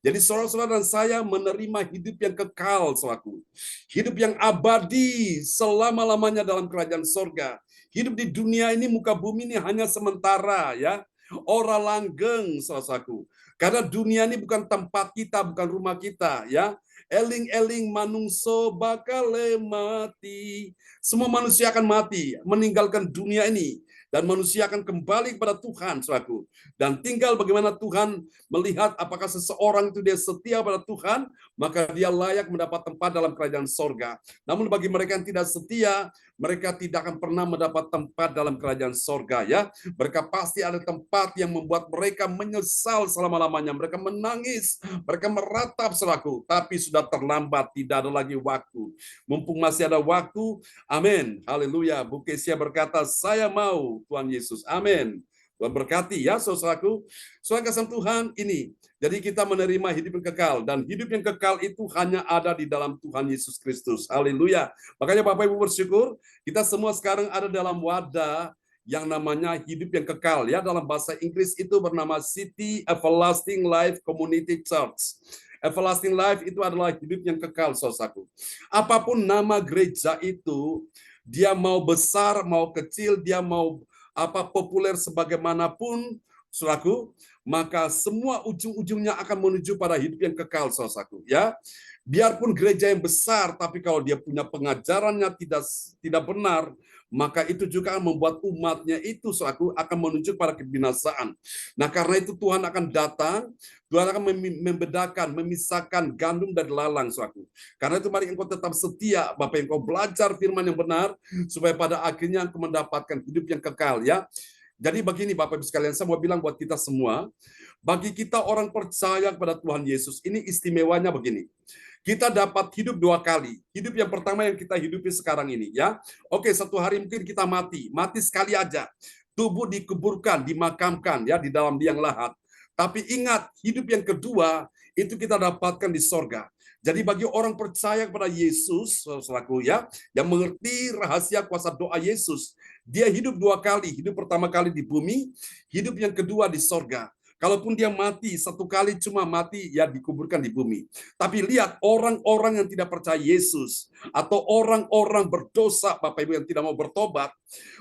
Jadi saudara-saudara dan saya menerima hidup yang kekal, saudaraku. Hidup yang abadi selama-lamanya dalam kerajaan sorga. Hidup di dunia ini, muka bumi ini hanya sementara, ya. Ora langgeng, saudaraku. Karena dunia ini bukan tempat kita, bukan rumah kita, ya. Eling-eling manungso bakal mati. Semua manusia akan mati, meninggalkan dunia ini. Dan manusia akan kembali kepada Tuhan, saudaraku. Dan tinggal bagaimana Tuhan melihat apakah seseorang itu dia setia pada Tuhan, maka dia layak mendapat tempat dalam kerajaan sorga. Namun bagi mereka yang tidak setia, mereka tidak akan pernah mendapat tempat dalam kerajaan sorga, ya. Mereka pasti ada tempat yang membuat mereka menyesal selama-lamanya. Mereka menangis, mereka meratap, saudaraku. Tapi sudah terlambat, tidak ada lagi waktu. Mumpung masih ada waktu, amin. Haleluya. Bu Kesia berkata, saya mau Tuhan Yesus. Amin. Tuhan berkati ya saudaraku. Saudara kasih Tuhan ini. Jadi kita menerima hidup yang kekal. Dan hidup yang kekal itu hanya ada di dalam Tuhan Yesus Kristus. Haleluya. Makanya Bapak Ibu bersyukur. Kita semua sekarang ada dalam wadah yang namanya hidup yang kekal. Ya, dalam bahasa Inggris itu bernama City Everlasting Life Community Church. Everlasting Life itu adalah hidup yang kekal, saudaraku. Apapun nama gereja itu, dia mau besar, mau kecil, dia mau populer sebagaimanapun, saudaraku, maka semua ujung-ujungnya akan menuju pada hidup yang kekal, saudaraku. Ya, biarpun gereja yang besar, tapi kalau dia punya pengajarannya tidak benar, maka itu juga akan membuat umatnya itu, saudaraku, akan menuju pada kebinasaan. Nah, karena itu Tuhan akan datang, Tuhan akan membedakan, memisahkan gandum dari lalang, saudaraku. Karena itu mari engkau tetap setia, Bapak, engkau belajar firman yang benar, supaya pada akhirnya engkau mendapatkan hidup yang kekal, ya. Jadi begini Bapak Ibu sekalian, saya mau bilang buat kita semua, bagi kita orang percaya kepada Tuhan Yesus, ini istimewanya begini. Kita dapat hidup dua kali. Hidup yang pertama yang kita hidupi sekarang ini, ya. Oke, satu hari mungkin kita mati sekali aja. Tubuh dikuburkan, dimakamkan, ya, di dalam liang lahat. Tapi ingat, hidup yang kedua itu kita dapatkan di sorga. Jadi bagi orang percaya kepada Yesus, saudaraku, ya, yang mengerti rahasia kuasa doa Yesus, dia hidup dua kali. Hidup pertama kali di bumi, hidup yang kedua di sorga. Kalaupun dia mati, satu kali cuma mati, ya dikuburkan di bumi. Tapi lihat, orang-orang yang tidak percaya Yesus, atau orang-orang berdosa, Bapak Ibu yang tidak mau bertobat,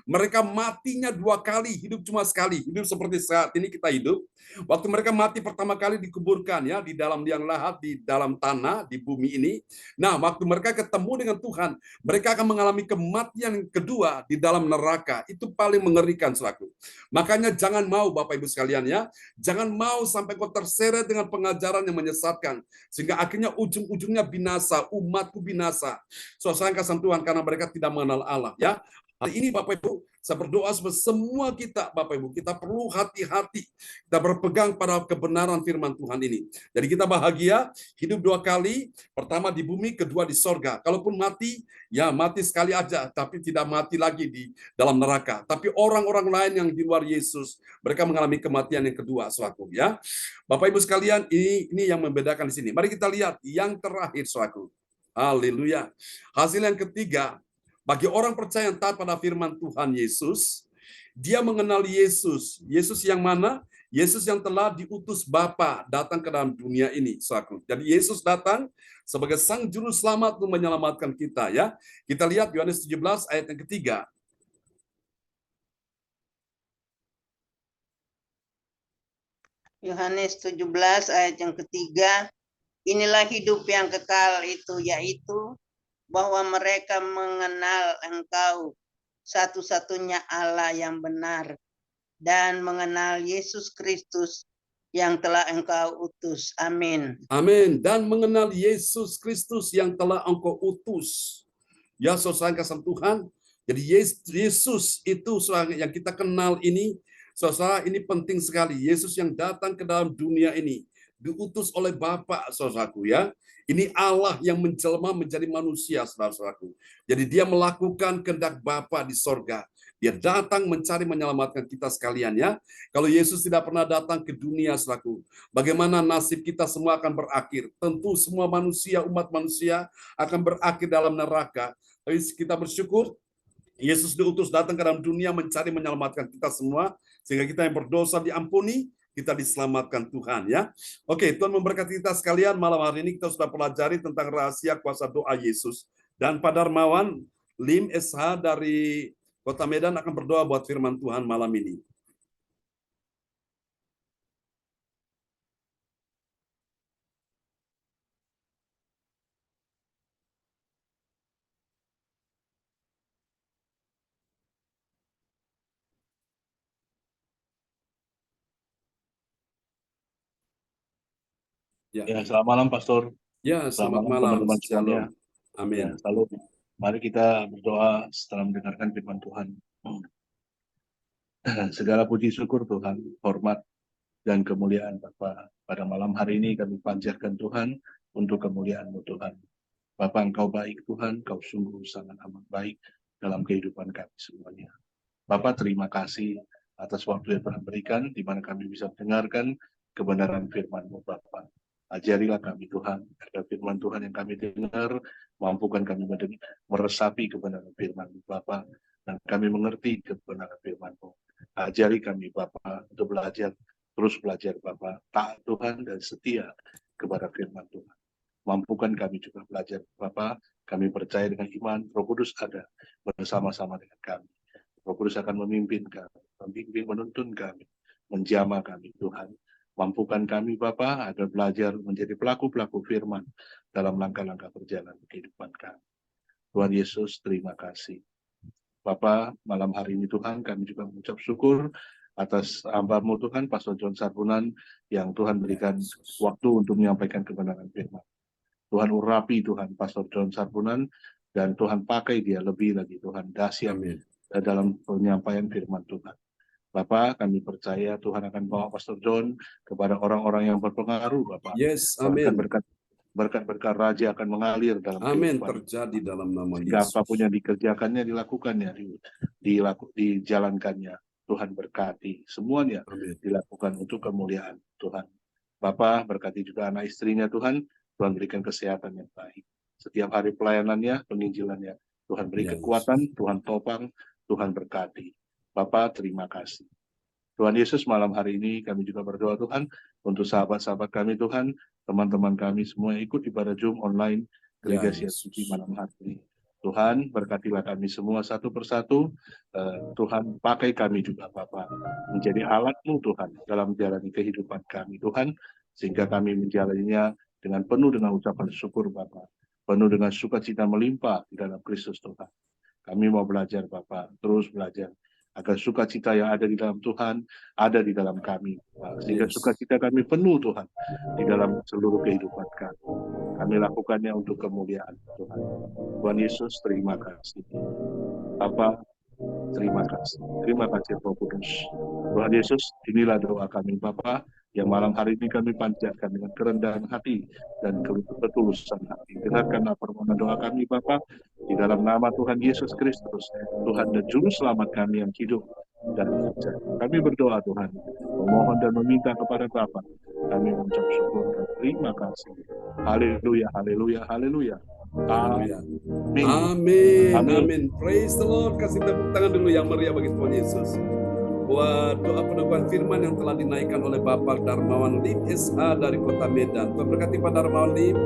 mereka matinya dua kali, hidup cuma sekali. Hidup seperti saat ini kita hidup. Waktu mereka mati pertama kali dikuburkan, ya, di dalam liang lahat, di dalam tanah, di bumi ini. Nah, waktu mereka ketemu dengan Tuhan, mereka akan mengalami kematian kedua di dalam neraka. Itu paling mengerikan, saudaraku. Makanya jangan mau, Bapak Ibu sekalian, ya, jangan mau sampai kau terseret dengan pengajaran yang menyesatkan. Sehingga akhirnya ujung-ujungnya binasa, umatku binasa. Saya kasih Tuhan karena mereka tidak mengenal Allah, ya. Hari ini Bapak Ibu, saya berdoa supaya semua kita, Bapak Ibu, kita perlu hati-hati. Kita berpegang pada kebenaran firman Tuhan ini. Jadi kita bahagia, hidup dua kali, pertama di bumi, kedua di sorga. Kalaupun mati, ya mati sekali aja, tapi tidak mati lagi di dalam neraka. Tapi orang-orang lain yang di luar Yesus, mereka mengalami kematian yang kedua, saudaraku, ya. Bapak Ibu sekalian, ini yang membedakan di sini. Mari kita lihat yang terakhir, saudaraku. Haleluya. Hasil yang ketiga, bagi orang percaya yang taat pada firman Tuhan Yesus, dia mengenal Yesus. Yesus yang mana? Yesus yang telah diutus Bapa datang ke dalam dunia ini, saudaraku. Jadi Yesus datang sebagai Sang Juru Selamat untuk menyelamatkan kita, ya. Kita lihat Yohanes 17 ayat yang ketiga. Yohanes 17 ayat yang ketiga. Inilah hidup yang kekal itu, yaitu bahwa mereka mengenal Engkau, satu-satunya Allah yang benar, dan mengenal Yesus Kristus yang telah Engkau utus. Amin. Amin. Dan mengenal Yesus Kristus yang telah Engkau utus. Ya, saudara kasih Tuhan. Jadi Yesus itu yang kita kenal ini, saudara, ini penting sekali. Yesus yang datang ke dalam dunia ini, diutus oleh Bapa, saudaraku, ya. Ini Allah yang menjelma menjadi manusia, saudara-saudaraku. Jadi dia melakukan kehendak Bapa di sorga. Dia datang mencari menyelamatkan kita sekalian ya. Kalau Yesus tidak pernah datang ke dunia saudaraku, bagaimana nasib kita semua akan berakhir? Tentu semua manusia, umat manusia akan berakhir dalam neraka. Tapi kita bersyukur Yesus diutus datang ke dalam dunia mencari menyelamatkan kita semua, sehingga kita yang berdosa diampuni, kita diselamatkan Tuhan ya. Oke, Tuhan memberkati kita sekalian. Malam hari ini kita sudah pelajari tentang rahasia kuasa doa Yesus. Dan Pak Darmawan Lim SH dari Kota Medan akan berdoa buat firman Tuhan malam ini. Ya, selamat malam Pastor. Ya, selamat malam. teman-teman semuanya. Amin. Ya, salam. Mari kita berdoa setelah mendengarkan firman Tuhan. Segala puji syukur Tuhan, hormat dan kemuliaan Bapa. Pada malam hari ini kami panjatkan Tuhan untuk kemuliaan-Mu Tuhan. Bapa, Engkau baik Tuhan, Engkau sungguh sangat amat baik dalam kehidupan kami semuanya. Bapa, terima kasih atas waktu yang telah berikan, di mana kami bisa mendengarkan kebenaran firman-Mu Bapa. Ajarilah kami Tuhan, agar firman Tuhan yang kami dengar, mampukan kami meresapi kebenaran firman-Mu Bapa, dan kami mengerti kebenaran firman-Mu. Ajari kami Bapa untuk belajar, terus belajar Bapa, taat Tuhan dan setia kepada firman Tuhan. Mampukan kami juga belajar Bapa, kami percaya dengan iman, Roh Kudus ada bersama-sama dengan kami. Roh Kudus akan memimpin kami, membimbing, menuntun kami, menjamah kami Tuhan. Mampukan kami Bapa agar belajar menjadi pelaku-pelaku firman dalam langkah-langkah perjalanan kehidupan kami. Tuhan Yesus, terima kasih. Bapa, malam hari ini Tuhan, kami juga mengucap syukur atas hamba-Mu Tuhan, Pastor John Sarbunan, yang Tuhan berikan waktu untuk menyampaikan kebenaran firman. Tuhan urapi Tuhan Pastor John Sarbunan, dan Tuhan pakai dia lebih lagi Tuhan, dahsyat dalam penyampaian firman Tuhan. Bapak, kami percaya Tuhan akan bawa Pastor John kepada orang-orang yang berpengaruh, Bapak. Yes, amin. Berkat-berkat Raja akan mengalir dalam amin, kehidupan. terjadi dalam nama Sehingga Yesus. apapun yang dikerjakannya, dilakukannya, dijalankannya. Tuhan berkati. Semuanya dilakukan untuk kemuliaan Tuhan. Bapak, berkati juga anak istrinya Tuhan. Tuhan berikan kesehatan yang baik. Setiap hari pelayanannya, penginjilannya. Tuhan beri kekuatan, Tuhan topang, Tuhan berkati. Bapak, terima kasih. Tuhan Yesus, malam hari ini kami juga berdoa Tuhan untuk sahabat-sahabat kami Tuhan, teman-teman kami semua yang ikut ibadah Zoom online Gereja Siar Suci malam hari ini. Tuhan, berkatilah kami semua satu persatu. Tuhan, pakai kami juga Bapak menjadi alat-Mu Tuhan dalam menjalani kehidupan kami Tuhan, sehingga kami menjalaninya dengan penuh dengan ucapan syukur Bapak, penuh dengan sukacita melimpah di dalam Kristus Tuhan. Kami mau belajar Bapak, terus belajar, agar sukacita yang ada di dalam Tuhan ada di dalam kami, sehingga sukacita kami penuh Tuhan di dalam seluruh kehidupan kami. Kami lakukannya untuk kemuliaan Tuhan. Tuhan Yesus, terima kasih. Bapak, terima kasih. Terima kasih Roh Kudus. Tuhan Yesus, inilah doa kami Bapa, yang malam hari ini kami panjatkan dengan kerendahan hati dan ketulusan hati. Dengarkanlah permohonan doa kami Bapa, di dalam nama Tuhan Yesus Kristus, Tuhan dan Juru Selamat kami yang hidup dan ajaib. Kami berdoa Tuhan, memohon dan meminta kepada Bapa. Kami mengucap syukur dan terima kasih. Haleluya, haleluya, haleluya. Amin. Amin. Amin. Praise the Lord. Kasih tepuk tangan dulu yang meriah bagi Tuhan Yesus. Buat doa peneguhan firman yang telah dinaikkan oleh Bapak Darmawan Lim SH dari Kota Medan. Tuhan berkati Pak Darmawan Lim.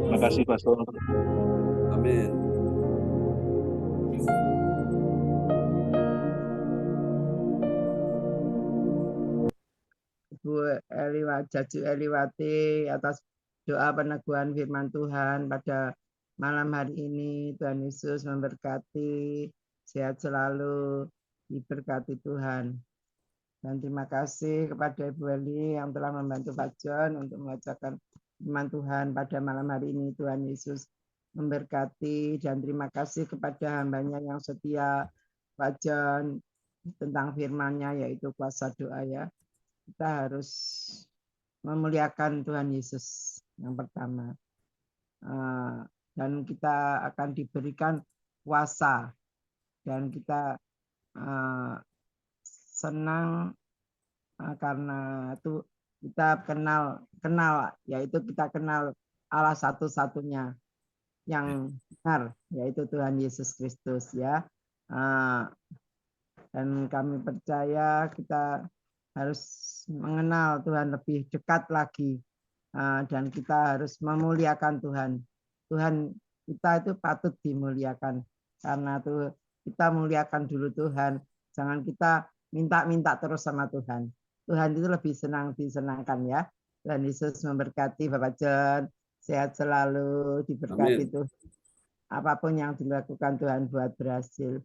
Terima kasih Pastor. Amin. Ibu Jaju Eliwati atas doa peneguhan firman Tuhan pada malam hari ini. Tuhan Yesus memberkati, sehat selalu, diberkati Tuhan. Dan terima kasih kepada Ibu Eli yang telah membantu Pak John untuk membacakan firman Tuhan pada malam hari ini. Tuhan Yesus memberkati, dan terima kasih kepada hambanya yang setia, Pak John, tentang firman-Nya yaitu kuasa doa ya. Kita harus memuliakan Tuhan Yesus yang pertama. Dan kita akan diberikan kuasa, dan kita senang karena itu kita kenal, yaitu kita kenal Allah satu-satunya yang benar, yaitu Tuhan Yesus Kristus ya. Dan kami percaya kita harus mengenal Tuhan lebih dekat lagi, dan kita harus memuliakan Tuhan. Tuhan kita itu patut dimuliakan, karena tuh kita muliakan dulu Tuhan. Jangan kita minta-minta terus sama Tuhan. Tuhan itu lebih senang disenangkan ya. Tuhan Yesus memberkati Bapak John, sehat selalu, diberkati Tuhan. Apapun yang dilakukan Tuhan buat berhasil.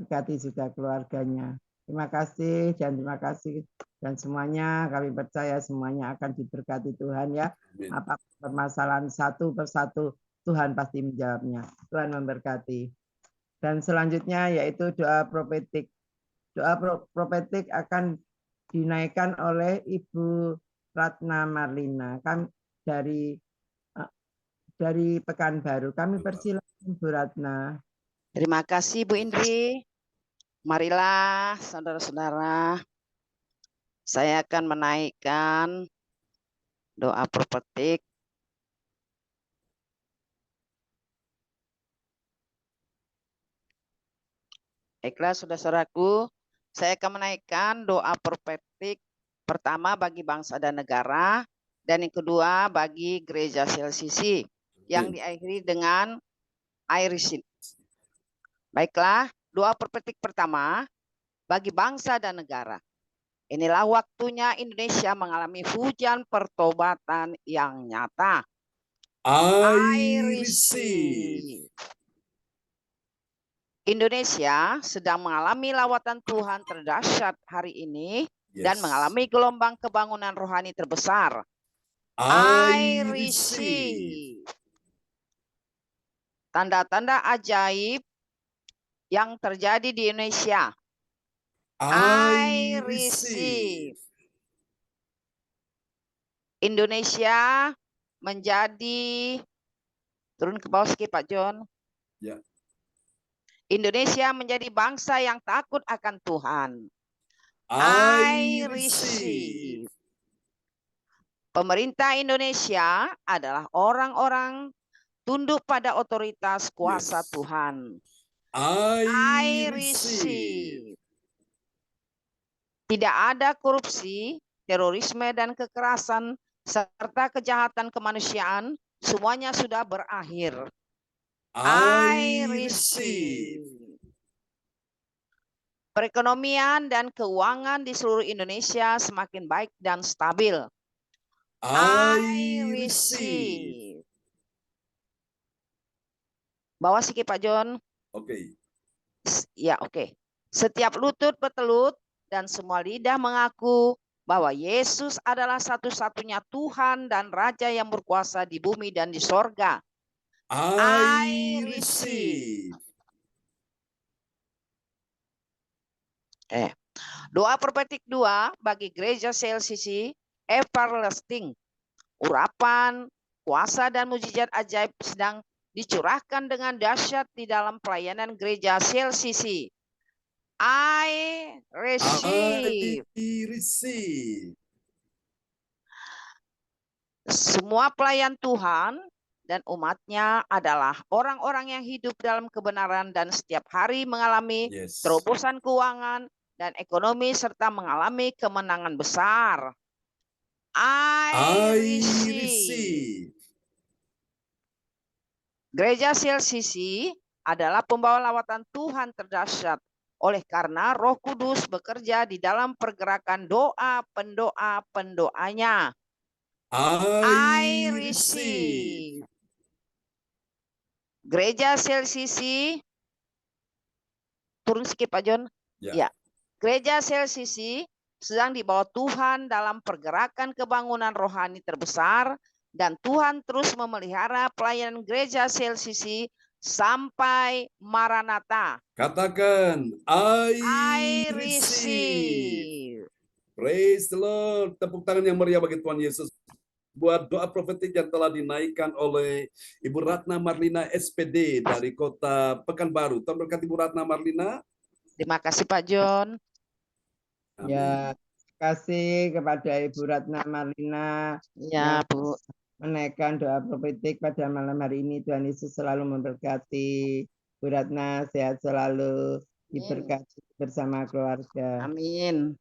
Berkati juga keluarganya. Terima kasih dan terima kasih, dan semuanya kami percaya semuanya akan diberkati Tuhan ya. Apa permasalahan satu persatu Tuhan pasti menjawabnya. Tuhan memberkati. Dan selanjutnya yaitu doa profetik. Doa profetik akan dinaikkan oleh Ibu Ratna Marlina. Kami dari Pekanbaru. Kami persilakan Bu Ratna. Terima kasih Bu Indri. Marilah saudara-saudara, saya akan menaikkan doa profetik. Baiklah saudara-saudaraku, saya akan menaikkan doa profetik pertama bagi bangsa dan negara, dan yang kedua bagi gereja CLCC yang diakhiri dengan Irisin. Baiklah, doa profetik pertama bagi bangsa dan negara. Inilah waktunya Indonesia mengalami hujan pertobatan yang nyata. I receive. Indonesia sedang mengalami lawatan Tuhan terdahsyat hari ini dan mengalami gelombang kebangunan rohani terbesar. I receive. Tanda-tanda ajaib yang terjadi di Indonesia. I receive. Indonesia menjadi, turun ke bawah sedikit Pak John. Ya. Indonesia menjadi bangsa yang takut akan Tuhan. I receive. Pemerintah Indonesia adalah orang-orang tunduk pada otoritas kuasa Tuhan. I receive. Tidak ada korupsi, terorisme, dan kekerasan, serta kejahatan kemanusiaan, semuanya sudah berakhir. I receive. Perekonomian dan keuangan di seluruh Indonesia semakin baik dan stabil. I receive. Bawa sedikit Pak John. Oke. Ya, oke. Setiap lutut bertelut dan semua lidah mengaku bahwa Yesus adalah satu-satunya Tuhan dan Raja yang berkuasa di bumi dan di sorga. I receive. Doa profetik 2 bagi gereja CLCC everlasting. Urapan, kuasa dan mujizat ajaib sedang dicurahkan dengan dahsyat di dalam pelayanan gereja CLCC. I receive. Semua pelayan Tuhan dan umatnya adalah orang-orang yang hidup dalam kebenaran dan setiap hari mengalami terobosan keuangan dan ekonomi serta mengalami kemenangan besar. I receive. Gereja CLCC adalah pembawa lawatan Tuhan terdahsyat. Oleh karena Roh Kudus bekerja di dalam pergerakan doa pendoa-pendoanya. I receive. Gereja CLCC, turun sedikit Pak John. Ya. Gereja CLCC sedang dibawa Tuhan dalam pergerakan kebangunan rohani terbesar, dan Tuhan terus memelihara pelayanan gereja CLCC sampai Maranatha. Katakan, I receive. Praise the Lord. Tepuk tangan yang meriah bagi Tuhan Yesus. Buat doa profetik yang telah dinaikkan oleh Ibu Ratna Marlina SPD dari kota Pekanbaru. Tuhan berkati Ibu Ratna Marlina. Terima kasih Pak John. Ya, terima kasih kepada Ibu Ratna Marlina Ya, yang Bu. menaikkan doa profetik pada malam hari ini. Tuhan Yesus selalu memberkati. Bu Ratna sehat selalu, diberkati bersama keluarga. Amin.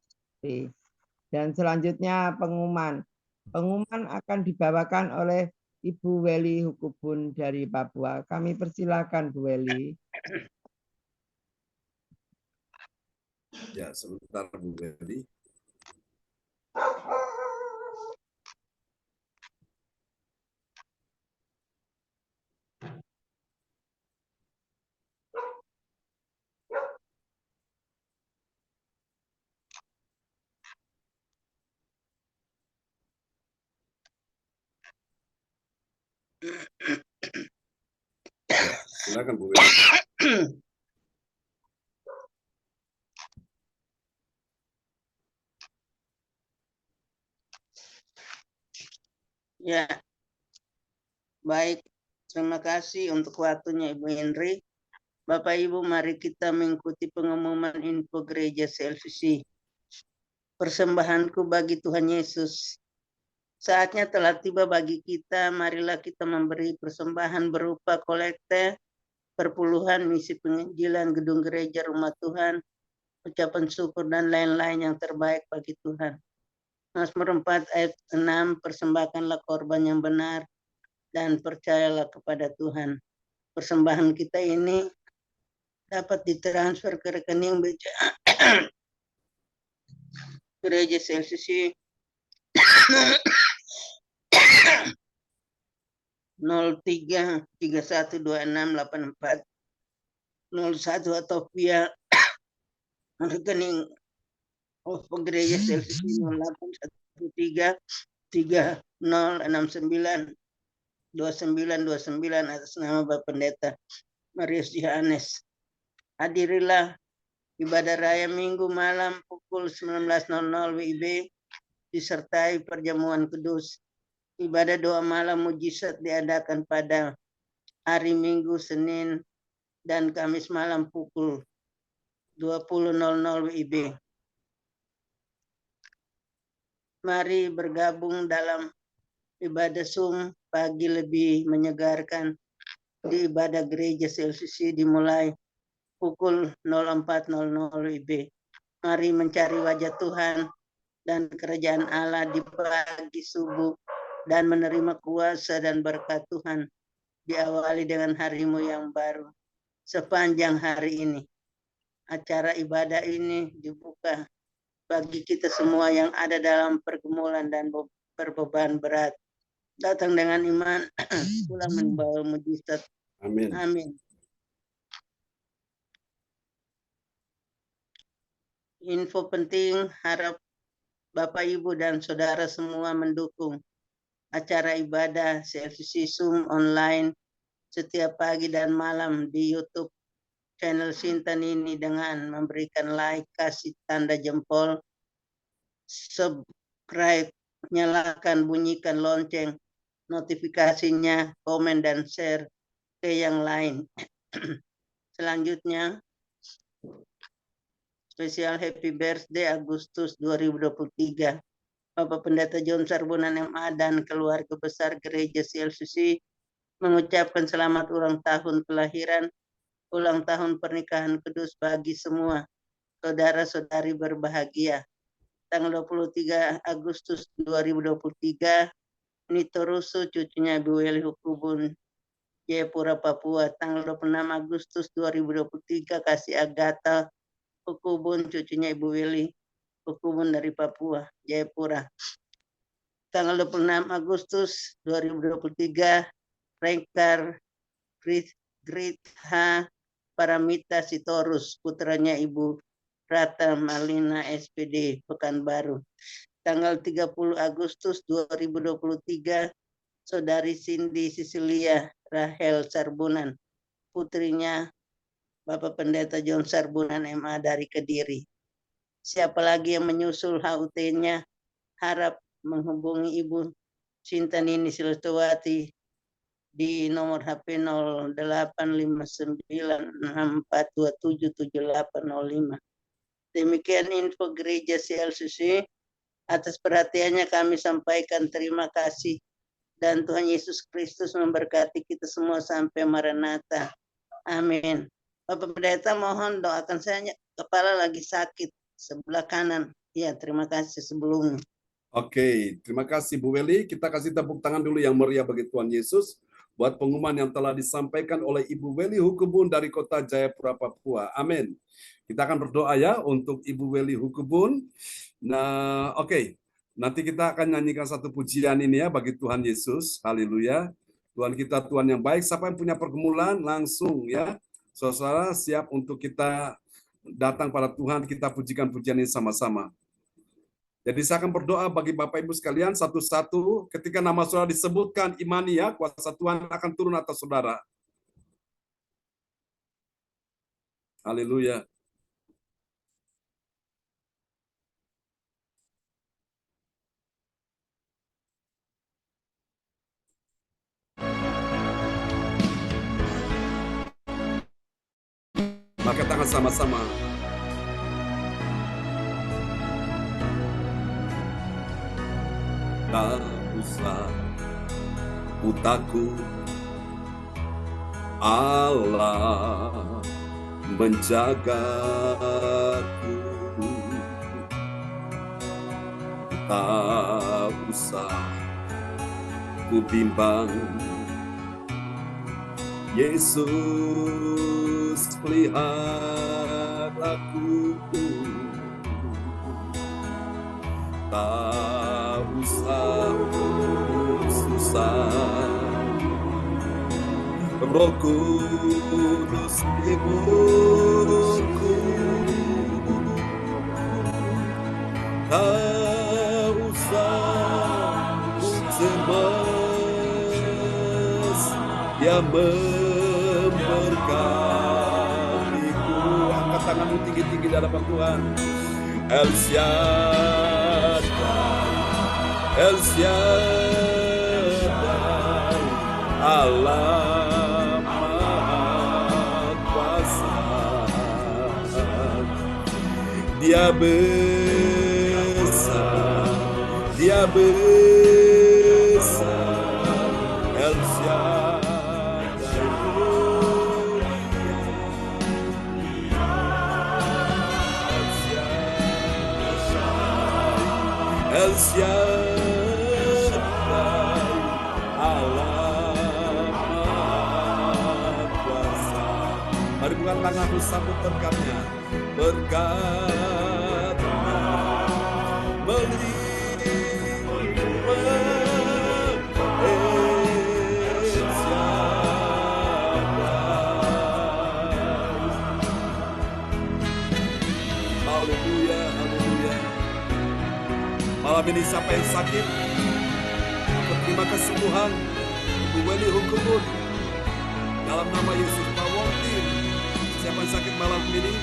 Dan selanjutnya pengumuman. Pengumuman akan dibawakan oleh Ibu Weli Hukubun dari Papua. Kami persilakan Bu Weli. Ya, sebentar Bu Weli. Ya, silakan Bu Weli. Ya, baik. Terima kasih untuk waktunya Ibu Henry. Bapak Ibu, mari kita mengikuti pengumuman info gereja CLCC. Persembahanku bagi Tuhan Yesus. Saatnya telah tiba bagi kita, marilah kita memberi persembahan berupa kolekte, perpuluhan, misi penginjilan, gedung gereja, rumah Tuhan, ucapan syukur, dan lain-lain yang terbaik bagi Tuhan. Mazmur 4 ayat 6, persembahkanlah korban yang benar, dan percayalah kepada Tuhan. Persembahan kita ini dapat ditransfer ke rekening gereja CLCC 0331268401 atau via rekening gereja CLCC 0813-3069-2929 atas nama Bapak Pendeta Marius Johannes. Hadirilah ibadah raya Minggu malam pukul 19.00 WIB disertai perjamuan kudus. Ibadah doa malam mujizat diadakan pada hari Minggu, Senin, dan Kamis malam pukul 20.00 WIB. Mari bergabung dalam ibadah Zoom pagi lebih menyegarkan di ibadah gereja CLCC dimulai pukul 04.00 WIB. Mari mencari wajah Tuhan dan kerajaan Allah di pagi subuh dan menerima kuasa dan berkat Tuhan. Diawali dengan harimu yang baru. Sepanjang hari ini, acara ibadah ini dibuka bagi kita semua yang ada dalam pergumulan dan berbeban berat. Datang dengan iman, pulang membawa mujizat. Amin. Amin. Info penting, harap Bapak, Ibu, dan Saudara semua mendukung acara ibadah CLCC Zoom online setiap pagi dan malam di YouTube channel Sintan ini dengan memberikan like, kasih tanda jempol, subscribe, nyalakan, bunyikan lonceng, notifikasinya, komen, dan share ke yang lain. Selanjutnya, spesial happy birthday Agustus 2023. Bapak Pendeta John Sarbunan MA dan keluarga besar gereja CLCC mengucapkan selamat ulang tahun kelahiran, ulang tahun pernikahan kudus bagi semua saudara-saudari berbahagia. Tanggal 23 Agustus 2023, Nito Russo, cucunya Ibu Weli Hukubun, Jayapura, Papua. Tanggal 26 Agustus 2023, Kasih Agatha Hukubun, cucunya Ibu Weli Hukubun dari Papua, Jayapura. Tanggal 26 Agustus 2023, Rekar Gritha Paramita Sitorus, putranya Ibu Rata Malina SPD, Pekanbaru. Tanggal 30 Agustus 2023, Saudari Cindy Sisilia Rahel Sarbunan, putrinya Bapak Pendeta John Sarbunan MA dari Kediri. Siapa lagi yang menyusul HUT-nya, harap menghubungi Ibu Sintanini Silestowati di nomor HP 085964277805. Demikian info Gereja CLCC. Atas perhatiannya kami sampaikan terima kasih. Dan Tuhan Yesus Kristus memberkati kita semua sampai Maranatha. Amin. Bapak Pendeta mohon doakan saya, kepala lagi sakit sebelah kanan. Ya, terima kasih sebelumnya. Oke, terima kasih Bu Weli. Kita kasih tepuk tangan dulu yang meriah bagi Tuhan Yesus buat pengumuman yang telah disampaikan oleh Ibu Weli Hukubun dari Kota Jayapura, Papua. Amin. Kita akan berdoa ya untuk Ibu Weli Hukubun. Nah, oke. Nanti kita akan nyanyikan satu pujian ini ya bagi Tuhan Yesus. Haleluya. Tuhan kita Tuhan yang baik. Siapa yang punya pergumulan langsung ya. Saudara siap untuk kita datang pada Tuhan, kita pujikan pujian ini sama-sama. Jadi saya akan berdoa bagi Bapak Ibu sekalian satu-satu. Ketika nama saudara disebutkan, imani ya, kuasa Tuhan akan turun atas saudara. Haleluya. Maka tangan sama-sama. Tak usah ku takut, Allah menjagaku. Tak usah ku bimbang, Yesus melihat aku. Tak usah susah, Roh Kudus hiburku. Tak usah cemas, Dia memberkatiku. Angkat tanganmu tinggi-tinggi di hadapan Tuhan. El Shaddai, El Shaddai, Allah Maha Kuasa. Dia besar, Dia besar, El Shaddai. El Shaddai, Allah Maha Kuasa. Mari bukan tanganmu, sambut berkatnya. Berkatnya melimpah, El Shaddai. Haleluya, haleluya. Malam ini siapa yang sakit, terima kesembuhan. Ibu Weli Hukubun, dalam nama Yesus. Pak Wontin, siapa yang sakit malam ini,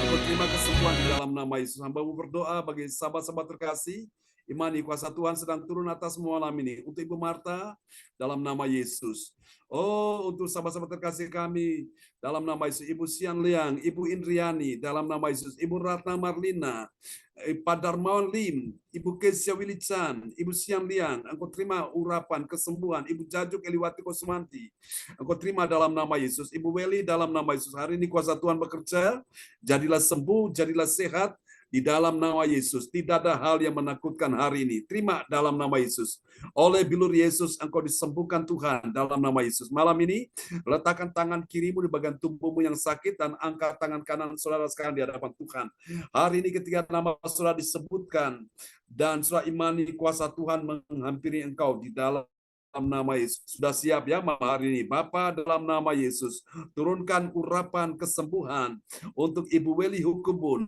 aku terima kesembuhan di dalam nama Yesus. Hamba-Mu berdoa bagi sahabat-sahabat terkasih, imani kuasa Tuhan sedang turun atas malam ini. Untuk Ibu Marta, dalam nama Yesus. Oh, untuk sahabat-sahabat terkasih kami, dalam nama Yesus. Ibu Sian Liang, Ibu Indriani, dalam nama Yesus. Ibu Ratna Marlina, Pak Darmawan Lim, Ibu Kesia Wilican, Ibu Sian Liang, Engkau terima urapan kesembuhan. Ibu Jajuk Eliwati Kosmanti, Engkau terima dalam nama Yesus. Ibu Weli, dalam nama Yesus. Hari ini kuasa Tuhan bekerja, jadilah sembuh, jadilah sehat, di dalam nama Yesus. Tidak ada hal yang menakutkan hari ini. Terima dalam nama Yesus. Oleh bilur Yesus, engkau disembuhkan Tuhan dalam nama Yesus. Malam ini, letakkan tangan kirimu di bagian tubuhmu yang sakit dan angkat tangan kanan saudara sekarang di hadapan Tuhan. Hari ini ketika nama saudara disebutkan dan saudara imani kuasa Tuhan menghampiri engkau di dalam nama Yesus. Sudah siap ya malam hari ini. Bapa, dalam nama Yesus, turunkan urapan kesembuhan untuk Ibu Weli Hukubun,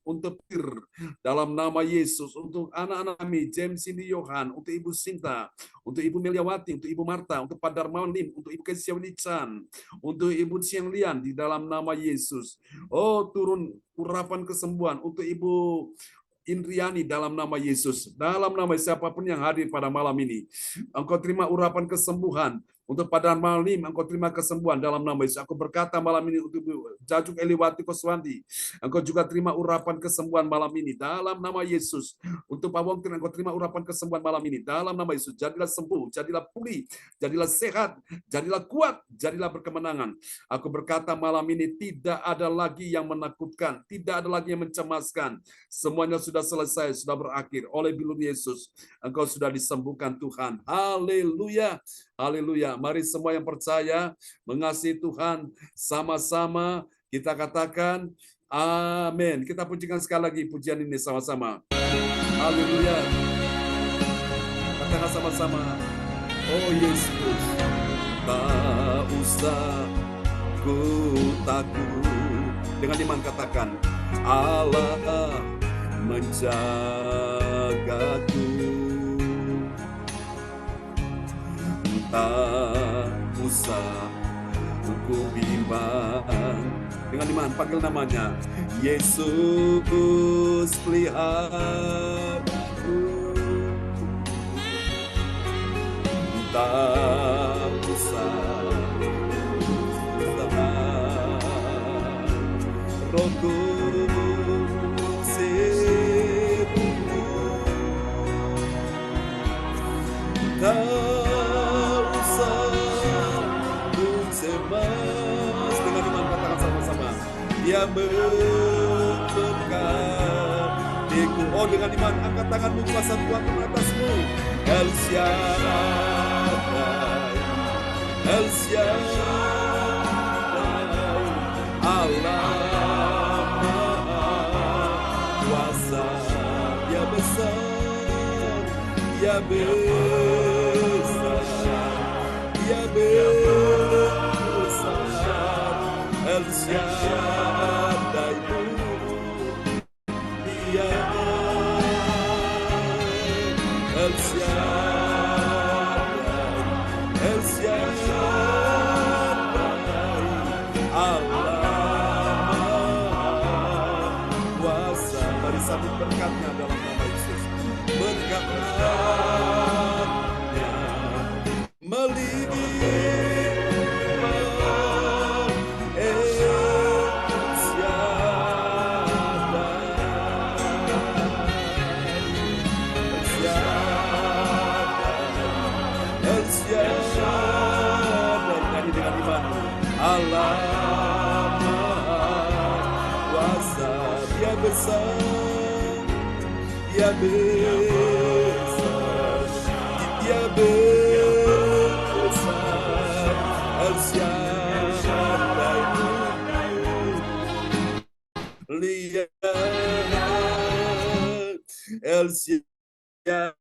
untuk dalam nama Yesus, untuk anak-anak kami, James Cindy Yohan, untuk Ibu Sinta, untuk Ibu Meliawati, untuk Ibu Marta, untuk Pak Darmawan Lim, untuk Ibu Kesia Wilican, untuk Ibu Siang Lian, di dalam nama Yesus. Oh, turun urapan kesembuhan untuk Ibu Indriani dalam nama Yesus. Dalam nama siapapun yang hadir pada malam ini, engkau terima urapan kesembuhan Untuk pada malam ini, Engkau terima kesembuhan dalam nama Yesus. Aku berkata malam ini untuk Jajuk Eliwati Koswandi, Engkau juga terima urapan kesembuhan malam ini dalam nama Yesus. Untuk Pak Wongtir, Engkau terima urapan kesembuhan malam ini dalam nama Yesus. Jadilah sembuh, jadilah pulih, jadilah sehat, jadilah kuat, jadilah berkemenangan. Aku berkata malam ini tidak ada lagi yang menakutkan, tidak ada lagi yang mencemaskan. Semuanya sudah selesai, sudah berakhir. Oleh bilur Yesus, Engkau sudah disembuhkan Tuhan. Haleluya. Haleluya. Mari semua yang percaya, mengasihi Tuhan, sama-sama kita katakan amin. Kita pujikan sekali lagi pujian ini sama-sama. Haleluya. Katakan sama-sama. Oh Yesus, tak usah ku takut. Dengan iman katakan, Allah menjagaku. Tak usah ku bimbang. Dengan iman panggil namanya, Yesus peliharaku. Tak usah Roh Kudus tak usah ku cemas. Dengan iman katakan sama-sama, Dia memberkatiku. Oh, dengan iman angkat tanganmu, kuasa Tuhan di atasmu. El Shaddai, El Shaddai, Allah Maha Kuasa. Dia besar, Dia besar, Dia besar. El Shaddai, Dia El Shaddai, El Shaddai, Allah Maha Kuasa. Mari sambut berkatnya dalam nama Yesus. Berkatnya melimpah. Allah Maha Kuasa, Dia besar, Dia besar, Dia besar. El Shaddai, lihat El Shaddai.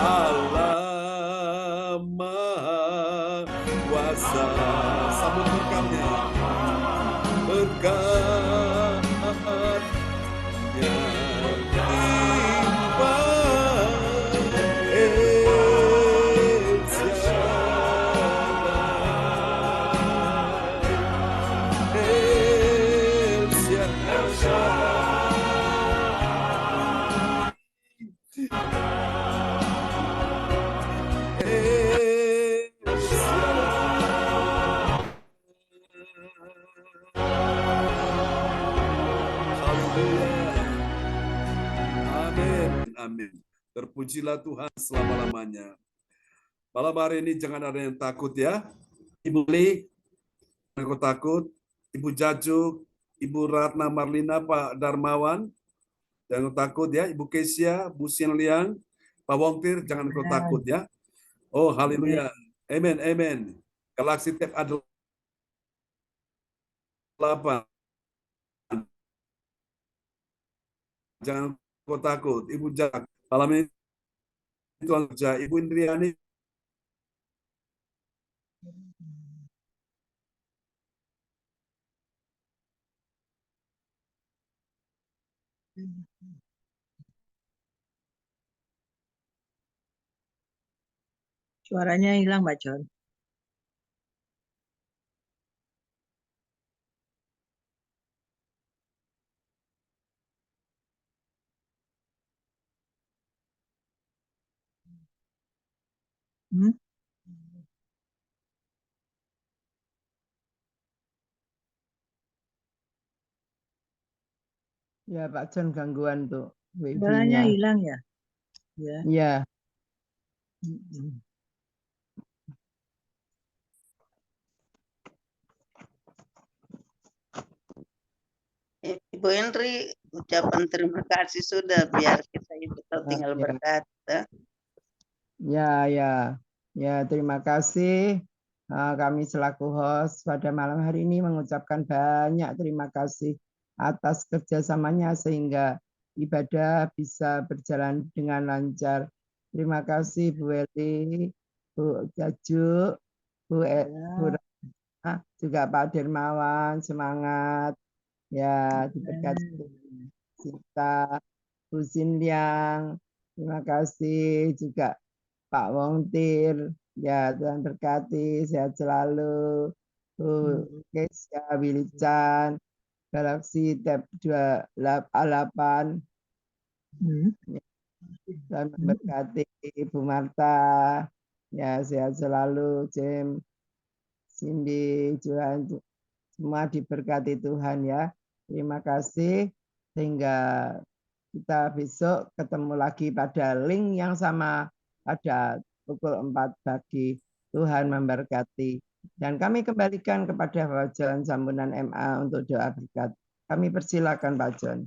Allah Maha Kuasa. Sambut berkatnya, berkatnya limpah. El Shaddai, El Shaddai. Amin. Terpujilah Tuhan selama-lamanya. Malam hari ini jangan ada yang takut ya. Ibu Li, jangan takut. Ibu Jajuk, Ibu Ratna Marlina, Pak Darmawan, jangan takut ya. Ibu Kesia, Bu Sian Liang, Pak Wongtir, jangan takut ya. Oh, haleluya. Amin, amin. Galaksi Tep ada 8. Jangan takut. Ibu Jak, malam ini Tuhan kerja. Ibu Indriani, Suaranya hilang, Mbak John. Ya Pak John, gangguan tuh Suaranya wifi-nya. hilang ya? Ya. Ya. Ibu Henry, ucapan terima kasih sudah, biar kita itu tinggal berkata. Ya, terima kasih. Kami selaku host pada malam hari ini mengucapkan banyak terima kasih atas kerjasamanya sehingga ibadah bisa berjalan dengan lancar. Terima kasih Bu Eli, Bu Jaju, Bu Rana, juga Pak Dermawan, semangat. Ya, diberkati Sita, Bu Sinliang, terima kasih juga Pak Wongtir, ya Tuhan berkati, sehat selalu. Bu Kesia, Willy Chan, Galaxy Tab 288, Tuhan memberkati. Bu Marta, ya sehat selalu. James, Cindy, Johan, semua diberkati Tuhan ya. Terima kasih, sehingga kita besok ketemu lagi pada link yang sama pada pukul 4 pagi. Tuhan memberkati. Dan kami kembalikan kepada Pak John Sambunan MA untuk doa berkat. Kami persilakan Pak John.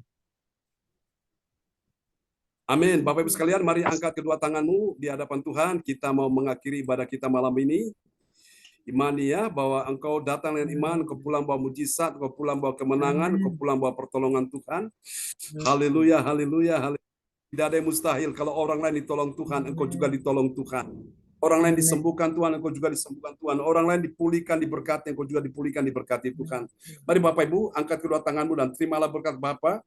Amin. Bapak Ibu sekalian, mari angkat kedua tanganmu di hadapan Tuhan. Kita mau mengakhiri ibadah kita malam ini. Imani ya, bahwa engkau datang dengan iman, engkau pulang bawa mujizat, engkau pulang bawa kemenangan, engkau pulang bawa pertolongan Tuhan. Haleluya, haleluya, haleluya. Tidak ada yang mustahil. Kalau orang lain ditolong Tuhan, engkau juga ditolong Tuhan. Orang lain disembuhkan Tuhan, engkau juga disembuhkan Tuhan. Orang lain dipulihkan, diberkati, engkau juga dipulihkan, diberkati Tuhan. Mari Bapak Ibu, angkat kedua tanganmu dan terimalah berkat Bapa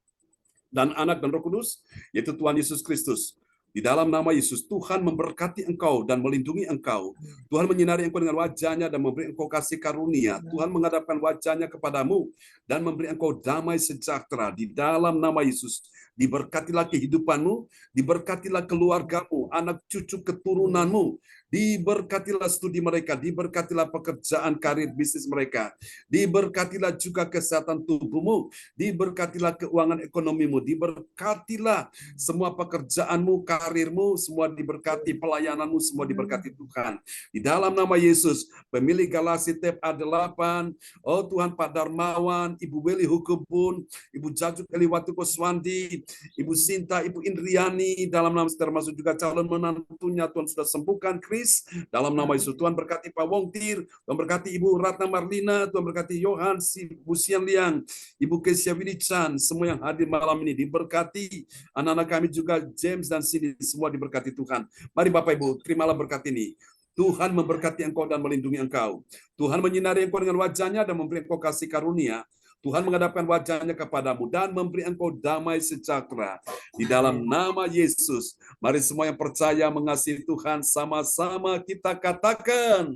dan Anak dan Roh Kudus, yaitu Tuhan Yesus Kristus. Di dalam nama Yesus, Tuhan memberkati engkau dan melindungi engkau. Tuhan menyinari engkau dengan wajah-Nya dan memberi engkau kasih karunia. Tuhan menghadapkan wajah-Nya kepadamu dan memberi engkau damai sejahtera. Di dalam nama Yesus, diberkatilah kehidupanmu, diberkatilah keluargamu, anak cucu keturunanmu, diberkatilah studi mereka, diberkatilah pekerjaan, karir, bisnis mereka, diberkatilah juga kesehatan tubuhmu, diberkatilah keuangan ekonomimu, diberkatilah semua pekerjaanmu, karirmu, semua diberkati, pelayananmu, semua diberkati Tuhan. Di dalam nama Yesus, pemilik Galaxy Tab A8, oh Tuhan, Pak Darmawan, Ibu Weli Hukubun, Ibu Jajuk Eliwatu Koswandi, Ibu Sinta, Ibu Indriani, dalam nama termasuk juga calon menantunya, Tuhan sudah sembuhkan Chris, dalam nama Yesus. Tuhan berkati Pak Wongtir, Tuhan berkati Ibu Ratna Marlina, Tuhan berkati Johan, Ibu Sian Liang, Ibu Kesia Willy Chan, semua yang hadir malam ini diberkati. Anak-anak kami juga James dan Cindy, semua diberkati Tuhan. Mari Bapak Ibu, terimalah berkat ini. Tuhan memberkati engkau dan melindungi engkau. Tuhan menyinari engkau dengan wajah-Nya dan memberi engkau kasih karunia. Tuhan menghadapkan wajah-Nya kepadamu dan memberi engkau damai sejahtera. Di dalam nama Yesus, mari semua yang percaya mengasihi Tuhan, sama-sama kita katakan,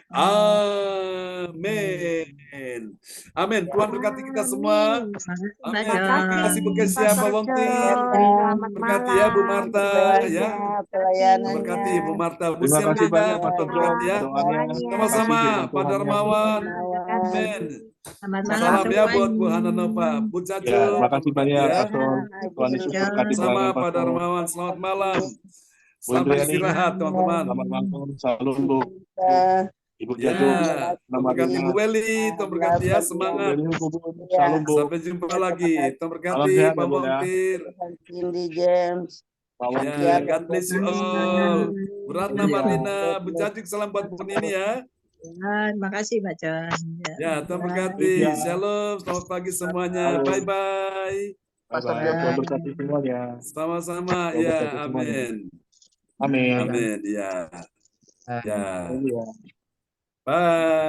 amin. Amin. Tuhan berkati kita semua. Amin. Terima kasih Bu Kesia, Pak Wongtir. Berkati ya Bu Marta ya. Berkati Bu Marta. Bu Terima kasih banyak Pak Sian, John. berkati ya. Sama-sama Pak Darmawan. Amin. Salam ya buat Bu Hananova, Bu Jaju. Ya, terima kasih banyak ya. Pak John. Tuhan Yesus berkati Sama pelayanan Pak Pak John. Darmawan. Selamat malam. Bu Selamat Indriani, istirahat teman-teman. selamat malam. Salam Bu. Ibu Ya, Jadu, Tuhan berkati Bu Weli, Tuhan berkati ya, semangat. Salam Bu. Sampai jumpa lagi. Tuhan Salam berkati sehat Pak ya Bu ya. Wongtir. Cindy James. Pak Ya, Wongtir. God bless you all. Bu Ratna Marlina, Bu Jajuk, salam buat Bu Nini ya. Terima kasih Pak John. Ya, Tuhan berkati. Shalom, selamat pagi semuanya. Bye-bye. Bye-bye. Tuhan berkati semuanya. Sama-sama. Tuhan Ya, berkati semuanya. amin. Amin. Amin. Ya. Ya. Iya. Bye.